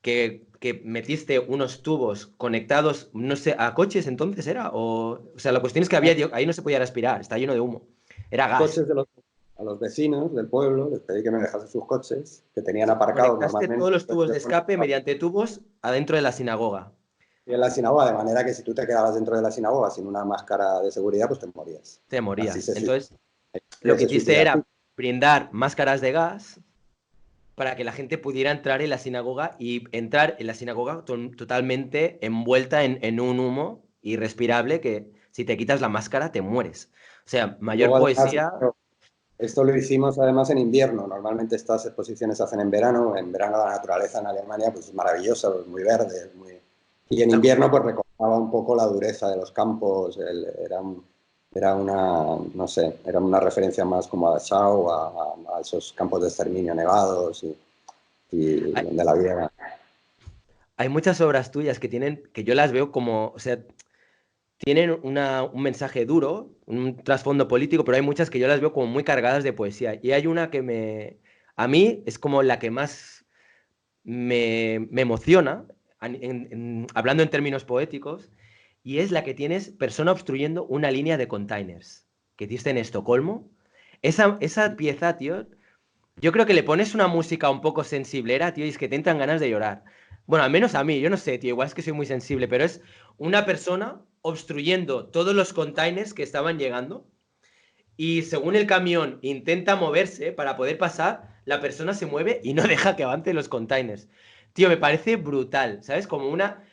que metiste unos tubos conectados, no sé, a coches entonces era, o sea, la cuestión es que había, ahí no se podía respirar, está lleno de humo, era gas. Coches a los vecinos del pueblo, les pedí que me dejasen sus coches, que tenían aparcados Conectaste normalmente. todos los tubos de escape mediante tubos adentro de la sinagoga. Y en la sinagoga, de manera que si tú te quedabas dentro de la sinagoga sin una máscara de seguridad, pues te morías. Te Así morías. se suicida. Entonces, lo que hiciste era brindar máscaras de gas para que la gente pudiera entrar en la sinagoga y entrar en la sinagoga totalmente envuelta en un humo irrespirable que si te quitas la máscara te mueres. O sea, Y mayor luego además, poesía. esto lo hicimos además en invierno. Normalmente estas exposiciones se hacen en verano. En verano la naturaleza en Alemania pues, es maravillosa, es muy verde. Y en invierno pues recordaba un poco la dureza de los campos. Era una, no sé, era una referencia más como a Dachau, a esos campos de exterminio nevados y Hay, donde la vida era. hay muchas obras tuyas que tienen, que yo las veo como, o sea, tienen un mensaje duro, un trasfondo político, pero hay muchas que yo las veo como muy cargadas de poesía. Y hay una que a mí es como la que más me emociona, hablando en términos poéticos, y es la que tienes persona obstruyendo una línea de containers que hiciste en Estocolmo. Esa pieza, tío, yo creo que le pones una música un poco sensiblera, tío, y es que te entran ganas de llorar. Bueno, al menos a mí, yo no sé, tío, igual es que soy muy sensible, pero es una persona obstruyendo todos los containers que estaban llegando y según el camión intenta moverse para poder pasar, la persona se mueve y no deja que avancen los containers. Tío, me parece brutal, ¿sabes? Como una,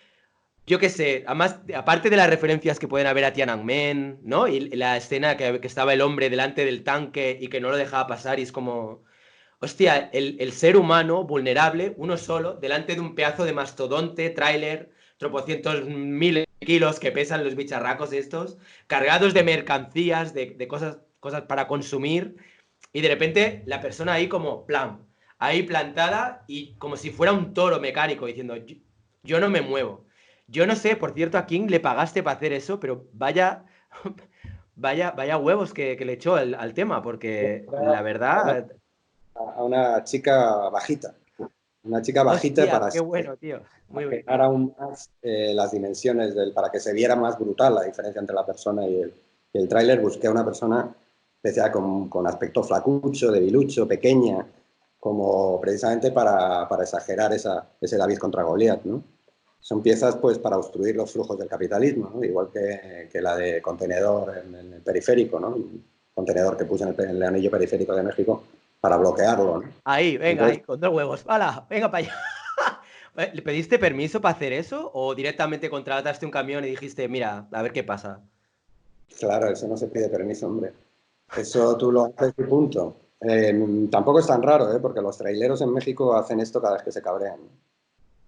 yo qué sé, además, aparte de las referencias que pueden haber a Tiananmen, ¿no? Y la escena que estaba el hombre delante del tanque y que no lo dejaba pasar y es como, hostia, el ser humano vulnerable, uno solo, delante de un pedazo de mastodonte, tráiler, tropocientos mil kilos que pesan los bicharracos estos, cargados de mercancías, de cosas para consumir, y de repente la persona ahí como, plan, ahí plantada y como si fuera un toro mecánico diciendo, yo no me muevo. Yo no sé, por cierto, a quién le pagaste para hacer eso, pero vaya, vaya huevos que le echó al tema, porque la verdad. A una chica bajita. Una chica bajita Hostia, qué bueno, tío. Muy bien. apenar aún más las dimensiones para que se viera más brutal la diferencia entre la persona y el tráiler. Busqué a una persona especial con aspecto flacucho, debilucho, pequeña, como precisamente para exagerar ese David contra Goliat, ¿no? Son piezas pues para obstruir los flujos del capitalismo, ¿no? Igual que la de contenedor en el periférico, ¿no? Un contenedor que puse en el anillo periférico de México para bloquearlo, ¿no? Ahí, venga, Entonces, ahí, con dos huevos. ¡Hala! Venga para allá. ¿Le pediste permiso para hacer eso? ¿O directamente contrataste un camión y dijiste, mira, a ver qué pasa? claro, eso no se pide permiso, hombre. Eso tú lo haces y punto. Tampoco es tan raro, ¿eh? Porque los traileros en México hacen esto cada vez que se cabrean.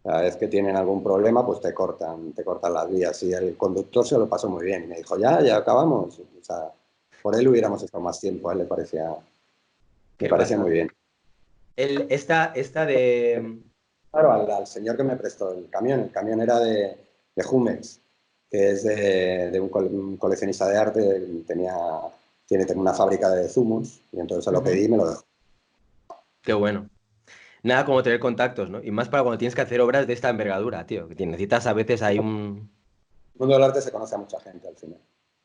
Cada vez que tienen algún problema, pues te cortan las vías. Y el conductor se lo pasó muy bien. Y me dijo, ya acabamos. O sea, por él hubiéramos estado más tiempo. A él me Qué parecía muy pasada. bien. Esta de. Claro, al señor que me prestó el camión era de Jumex, que es de un coleccionista de arte, tiene una fábrica de zumos, y entonces se lo pedí y me lo dejó. Qué bueno. Nada como tener contactos, ¿no? Y más para cuando tienes que hacer obras de esta envergadura, tío. Que necesitas a veces hay un. El mundo del arte se conoce a mucha gente al final.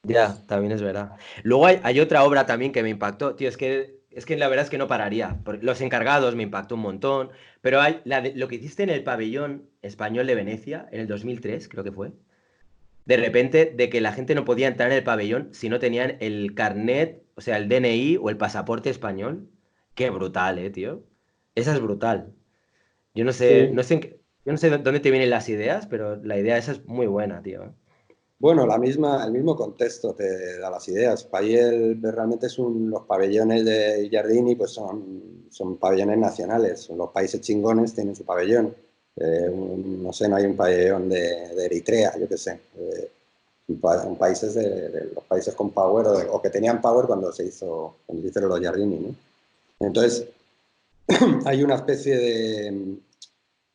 Ya, también es verdad. Luego hay otra obra también que me impactó, tío, es que la verdad es que no pararía. Los encargados me impactó un montón, pero hay lo que hiciste en el pabellón español de Venecia en el 2003, creo que fue. De repente, de que la gente no podía entrar en el pabellón si no tenían el carnet, o sea, el DNI o el pasaporte español. Qué brutal, tío. Esa es brutal. Yo no sé, Sí. no sé yo no sé dónde te vienen las ideas, pero la idea esa es muy buena, tío. Bueno, el mismo contexto te da las ideas. Payel realmente los pabellones de Giardini pues son pabellones nacionales. Los países chingones tienen su pabellón. No sé, no hay un pabellón de Eritrea, yo qué sé. en países de los países con power o que tenían power cuando se hicieron los Giardini, ¿no? Entonces, hay una especie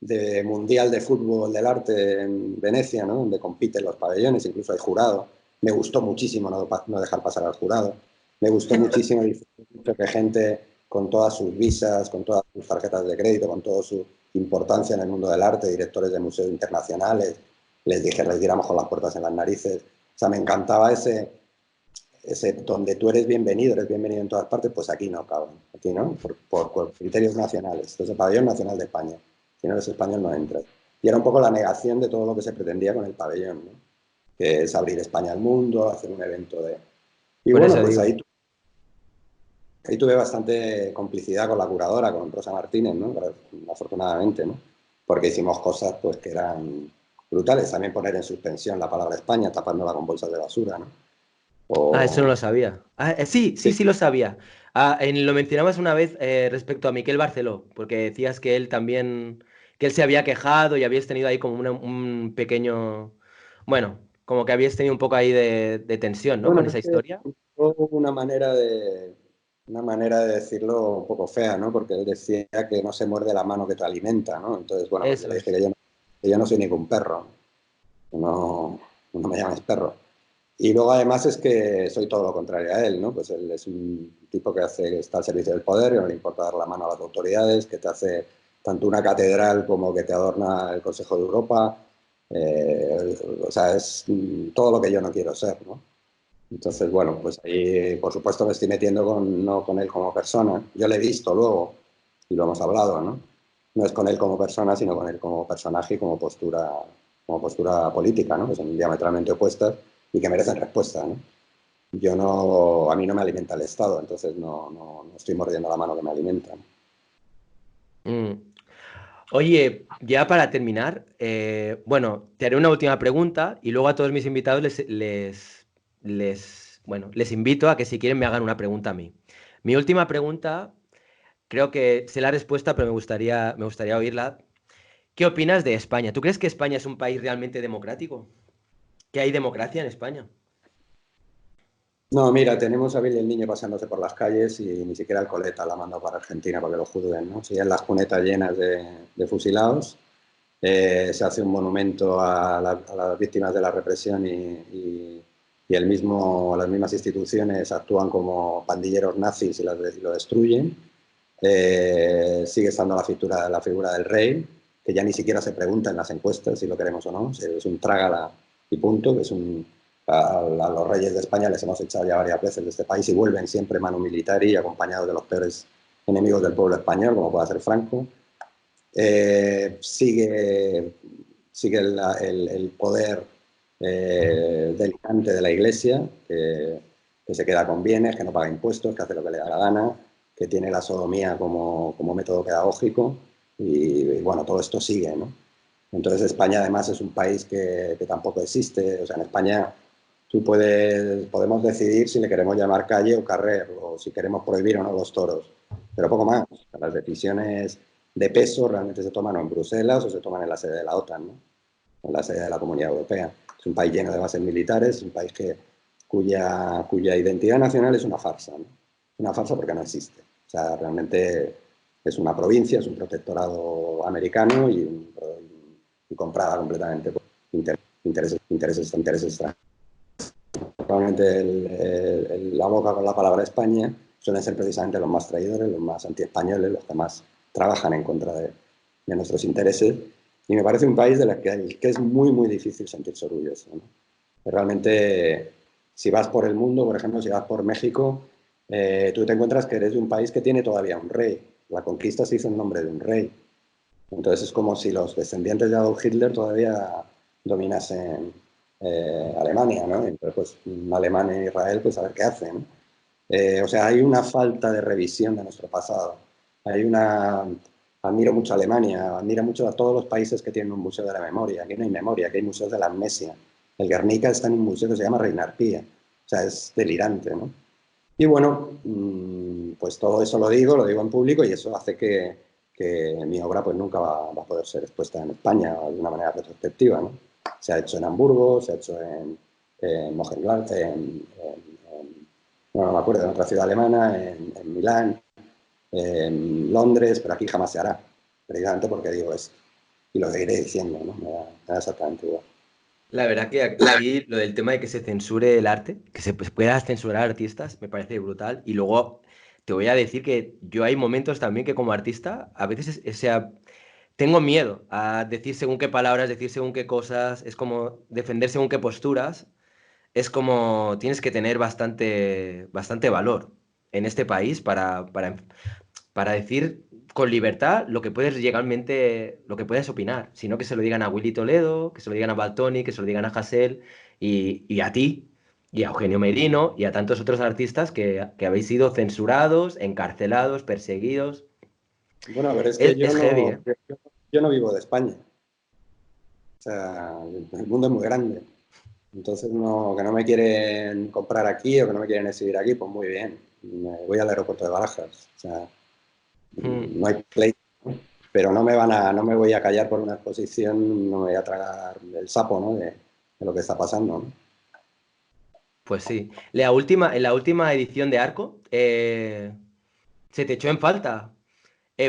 de mundial de fútbol del arte en Venecia, ¿no? Donde compiten los pabellones, incluso hay jurado. Me gustó muchísimo no dejar pasar al jurado. Me gustó muchísimo que gente con todas sus visas, con todas sus tarjetas de crédito, con toda su importancia en el mundo del arte, directores de museos internacionales, les diéramos con las puertas en las narices. O sea, me encantaba ese donde tú eres bienvenido en todas partes, pues aquí no, cabrón. Aquí no, por criterios nacionales. Entonces, el pabellón nacional de España. Si no eres español, no entras. Y era un poco la negación de todo lo que se pretendía con el pabellón, ¿no? Que es abrir España al mundo, hacer un evento de... Y Por bueno, eso pues digo. ahí tuve bastante complicidad con la curadora, con Rosa Martínez, ¿no? Afortunadamente, ¿no? Porque hicimos cosas pues que eran brutales. También poner en suspensión la palabra España, tapándola con bolsas de basura, ¿no? Ah, eso no lo O... sabía. Ah, sí, sí, Sí, sí lo sabía. Lo mencionabas una vez respecto a Miquel Barceló, porque decías que él también, que él se había quejado y habías tenido ahí como un pequeño, bueno, como que habías tenido un poco ahí de tensión, ¿no? bueno, Con esa es que historia. una manera de decirlo un poco fea, ¿no? Porque él decía que no se muerde la mano que te alimenta, ¿no? Entonces, bueno, pues yo Eso le dije es. que yo no soy ningún perro, que no me llames perro. Y luego además es que soy todo lo contrario a él, ¿no? Pues él es un tipo que está al servicio del poder, que no le importa dar la mano a las autoridades, que te hace tanto una catedral como que te adorna el Consejo de Europa. O sea, es todo lo que yo no quiero ser, ¿no? Entonces, bueno, pues ahí por supuesto me estoy metiendo no con él como persona. Yo le he visto luego y lo hemos hablado, ¿no? No es con él como persona, sino con él como personaje y como postura política, ¿no? Que son diametralmente opuestas y que merecen respuesta, ¿no? A mí no me alimenta el Estado, entonces no estoy mordiendo la mano que me alimenta, ¿no? Mm. Oye, ya para terminar, bueno, te haré una última pregunta y luego a todos mis invitados bueno, les invito a que si quieren me hagan una pregunta a mí. Mi última pregunta, creo que sé la respuesta, pero me gustaría oírla. ¿Qué opinas de España? ¿Tú crees que España es un país realmente democrático? ¿Que hay democracia en España? No, mira, tenemos a Billy el Niño pasándose por las calles y ni siquiera el coleta la manda para Argentina para que lo juzguen, ¿no? Siguen las cunetas llenas de fusilados. Se hace un monumento a las víctimas de la represión y las mismas instituciones actúan como pandilleros nazis y lo destruyen. Sigue estando la figura del rey, que ya ni siquiera se pregunta en las encuestas si lo queremos o no. Es un trágala y punto, que a los reyes de España les hemos echado ya varias veces de este país y vuelven siempre manu militari, acompañados de los peores enemigos del pueblo español, como puede ser Franco. Sigue el poder delirante de la Iglesia, que se queda con bienes, que no paga impuestos, que hace lo que le da la gana, que tiene la sodomía como método pedagógico y bueno, todo esto sigue, ¿no? Entonces España además es un país que tampoco existe, o sea, en España podemos decidir si le queremos llamar calle o carrer, o si queremos prohibir o no los toros, pero poco más. Las decisiones de peso realmente se toman o en Bruselas o se toman en la sede de la OTAN, ¿no? En la sede de la Comunidad Europea. Es un país lleno de bases militares, es un país cuya identidad nacional es una farsa, ¿no? Una farsa porque no existe. O sea, realmente es una provincia, es un protectorado americano y comprada completamente por intereses extranjeros. Probablemente la boca con la palabra España suelen ser precisamente los más traidores, los más antiespañoles, los que más trabajan en contra de nuestros intereses. Y me parece un país que es muy, muy difícil sentirse orgulloso, ¿no? Realmente, si vas por el mundo, por ejemplo, si vas por México, tú te encuentras que eres de un país que tiene todavía un rey. La conquista se hizo en nombre de un rey. Entonces es como si los descendientes de Adolf Hitler todavía dominasen Alemania, ¿no? Entonces, pues, Alemania e Israel, pues a ver qué hacen, ¿no? O sea, hay una falta de revisión de nuestro pasado. Admiro mucho a Alemania, admiro mucho a todos los países que tienen un museo de la memoria. Aquí no hay memoria, aquí hay museos de la amnesia. El Guernica está en un museo que se llama Reinarpía. O sea, es delirante, ¿no? Y bueno, pues todo eso lo digo en público y eso hace que mi obra pues nunca va a poder ser expuesta en España de una manera retrospectiva, ¿no? Se ha hecho en Hamburgo, se ha hecho en Mönchengladbach, no me acuerdo, en otra ciudad alemana, en Milán, en Londres, pero aquí jamás se hará, precisamente porque digo esto. Y lo seguiré diciendo, ¿no? Me da exactamente igual. La verdad que aquí lo del tema de que se censure el arte, que se pueda censurar artistas, me parece brutal. Y luego te voy a decir que yo hay momentos también que como artista, a veces, o sea, tengo miedo a decir según qué palabras, decir según qué cosas, es como defender según qué posturas, es como tienes que tener bastante valor en este país para decir con libertad lo que puedes legalmente, lo que puedes opinar, sino que se lo digan a Willy Toledo, que se lo digan a Baltoni, que se lo digan a Hasél y a ti, y a Eugenio Merino y a tantos otros artistas que habéis sido censurados, encarcelados, perseguidos. Bueno, pero es que Es heavy, ¿eh? yo no vivo de España. O sea, el mundo es muy grande. Entonces, que no me quieren comprar aquí o que no me quieren exhibir aquí, pues muy bien. Me voy al aeropuerto de Barajas. O sea, Mm. no hay play. Pero no me voy a callar por una exposición, no me voy a tragar el sapo, ¿no? De lo que está pasando, ¿no? Pues sí. En la última edición de Arco, se te echó en falta.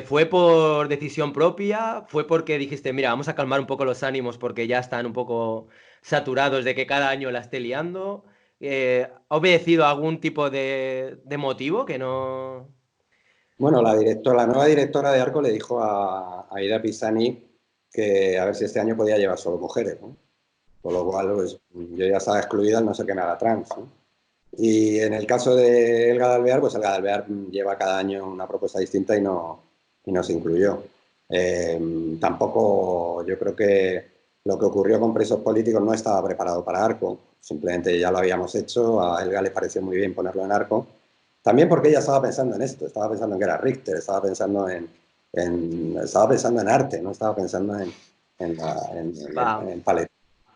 ¿Fue por decisión propia? ¿Fue porque dijiste, mira, vamos a calmar un poco los ánimos porque ya están un poco saturados de que cada año la esté liando? ¿Ha obedecido a algún tipo de motivo que no...? Bueno, la nueva directora de Arco le dijo a Aida Pisani que a ver si este año podía llevar solo mujeres, ¿no? Por lo cual, pues, yo ya estaba excluida al no ser que me haga trans, ¿no? Y en el caso de Elga de Alvear, pues Elga de Alvear lleva cada año una propuesta distinta y no se incluyó. Tampoco yo creo que lo que ocurrió con presos políticos no estaba preparado para Arco, simplemente ya lo habíamos hecho, a Elga le pareció muy bien ponerlo en Arco, también porque ella estaba pensando en esto, estaba pensando en que era Richter, estaba pensando en arte, no estaba pensando en, la- Va.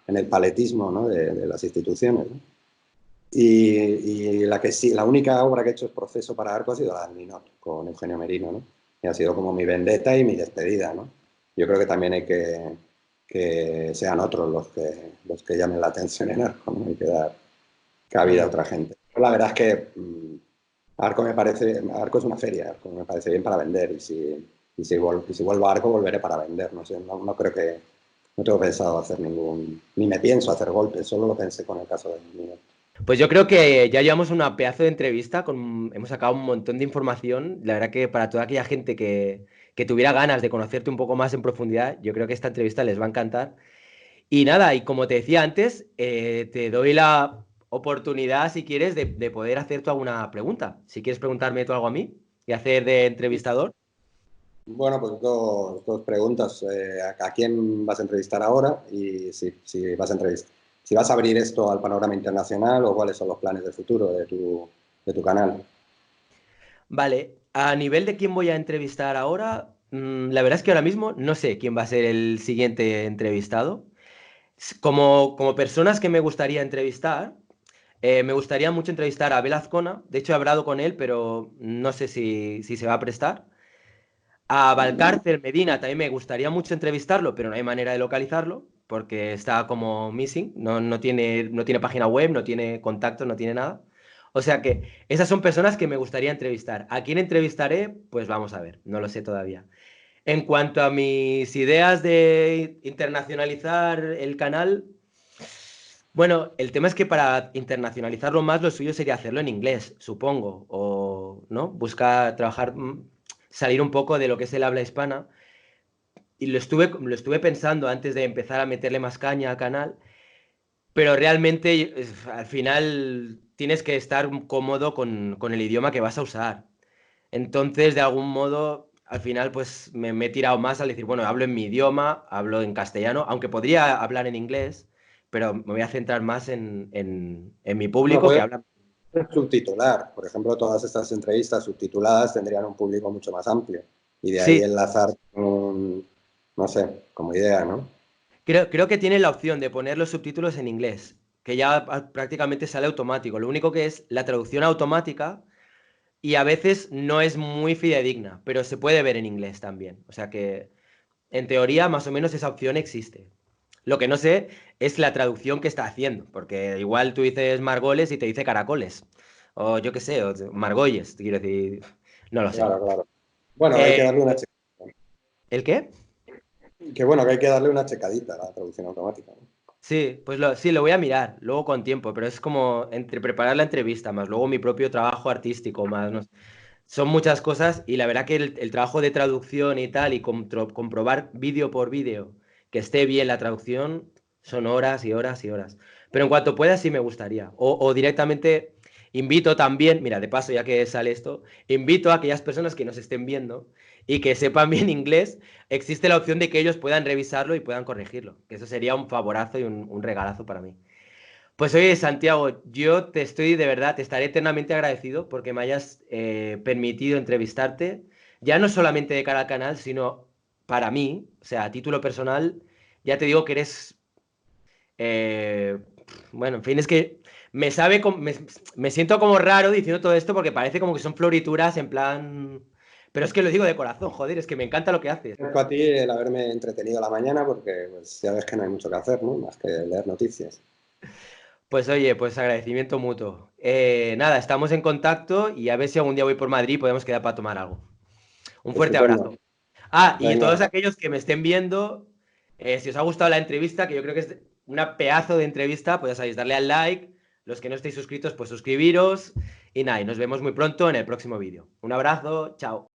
en el paletismo, ¿no? De las instituciones, ¿no? Y la que sí, la única obra que he hecho es Proceso para Arco ha sido la del Ninot, con Eugenio Merino, ¿no? Y ha sido como mi vendetta y mi despedida, ¿no? Yo creo que también hay que sean otros los que llamen la atención en Arco, ¿no? Hay que dar cabida a Mm. otra gente. Pero la verdad es que Arco es una feria, Arco me parece bien para vender y si vuelvo a Arco volveré para vender, no sé, no creo que, no tengo pensado hacer ni me pienso hacer golpes, solo lo pensé con el caso del Ninot. Pues yo creo que ya llevamos una pedazo de entrevista, hemos sacado un montón de información. La verdad que para toda aquella gente que tuviera ganas de conocerte un poco más en profundidad, yo creo que esta entrevista les va a encantar. Y nada, y como te decía antes, te doy la oportunidad, si quieres, de poder hacerte alguna pregunta. Si quieres preguntarme tú algo a mí y hacer de entrevistador. Bueno, pues dos preguntas. ¿A quién vas a entrevistar ahora? Y si vas a si vas a abrir esto al panorama internacional o cuáles son los planes de futuro de tu canal. Vale, a nivel de quién voy a entrevistar ahora, la verdad es que ahora mismo no sé quién va a ser el siguiente entrevistado. Como personas que me gustaría entrevistar, me gustaría mucho entrevistar a Abel Azcona. De hecho, he hablado con él, pero no sé si se va a prestar. A Valcárcel Medina también me gustaría mucho entrevistarlo, pero no hay manera de localizarlo porque está como missing, no tiene página web, no tiene contactos, no tiene nada. O sea que esas son personas que me gustaría entrevistar. ¿A quién entrevistaré? Pues vamos a ver, no lo sé todavía. En cuanto a mis ideas de internacionalizar el canal, bueno, el tema es que para internacionalizarlo más, lo suyo sería hacerlo en inglés, supongo, o no, buscar trabajar, salir un poco de lo que es el habla hispana. Y lo estuve pensando antes de empezar a meterle más caña al canal, pero realmente al final tienes que estar cómodo con el idioma que vas a usar. Entonces, de algún modo, al final, pues me he tirado más al decir, bueno, hablo en mi idioma, hablo en castellano, aunque podría hablar en inglés, pero me voy a centrar más en mi Bueno, público que puedes habla. subtitular. Por ejemplo, todas estas entrevistas subtituladas tendrían un público mucho más amplio. Y de ahí Sí, enlazar con, no sé, como idea, ¿no? creo que tiene la opción de poner los subtítulos en inglés, que ya prácticamente sale automático. Lo único que es la traducción automática y a veces no es muy fidedigna, pero se puede ver en inglés también. O sea que, en teoría, más o menos esa opción existe. Lo que no sé es la traducción que está haciendo, porque igual tú dices Margoles y te dice caracoles, o yo qué sé, o Margolles, quiero decir, no lo sé. Claro, claro. Bueno, hay que Eh, darle una checadita. ¿El qué? Que bueno, que hay que darle una checadita a la traducción automática, ¿no? Sí, pues sí, lo voy a mirar, luego con tiempo, pero es como entre preparar la entrevista, más luego mi propio trabajo artístico, más, no sé. Son muchas cosas y la verdad que el trabajo de traducción y tal, y comprobar vídeo por vídeo que esté bien la traducción, son horas y horas y horas. Pero en cuanto pueda, sí me gustaría. O directamente invito también, mira, de paso, ya que sale esto, invito a aquellas personas que nos estén viendo y que sepan bien inglés, existe la opción de que ellos puedan revisarlo y puedan corregirlo. Que eso sería un favorazo y un regalazo para mí. Pues oye, Santiago, yo te estoy de verdad, te estaré eternamente agradecido porque me hayas permitido entrevistarte, ya no solamente de cara al canal, sino para mí, o sea, a título personal, ya te digo que eres, eh, bueno, en fin, es que me sabe, me siento como raro diciendo todo esto porque parece como que son florituras en plan, pero es que lo digo de corazón, joder, es que me encanta lo que haces. Agradezco a ti el haberme entretenido la mañana porque pues, ya ves que no hay mucho que hacer, ¿no? Más que leer noticias. Pues oye, pues agradecimiento mutuo. Nada, estamos en contacto y a ver si algún día voy por Madrid y podemos quedar para tomar algo. Un fuerte Estupendo. abrazo. Ah, y todos Venga, aquellos que me estén viendo, si os ha gustado la entrevista, que yo creo que es una pedazo de entrevista, pues ya sabéis, darle al like. Los que no estéis suscritos, pues suscribiros. Y nada, y nos vemos muy pronto en el próximo vídeo. Un abrazo, chao.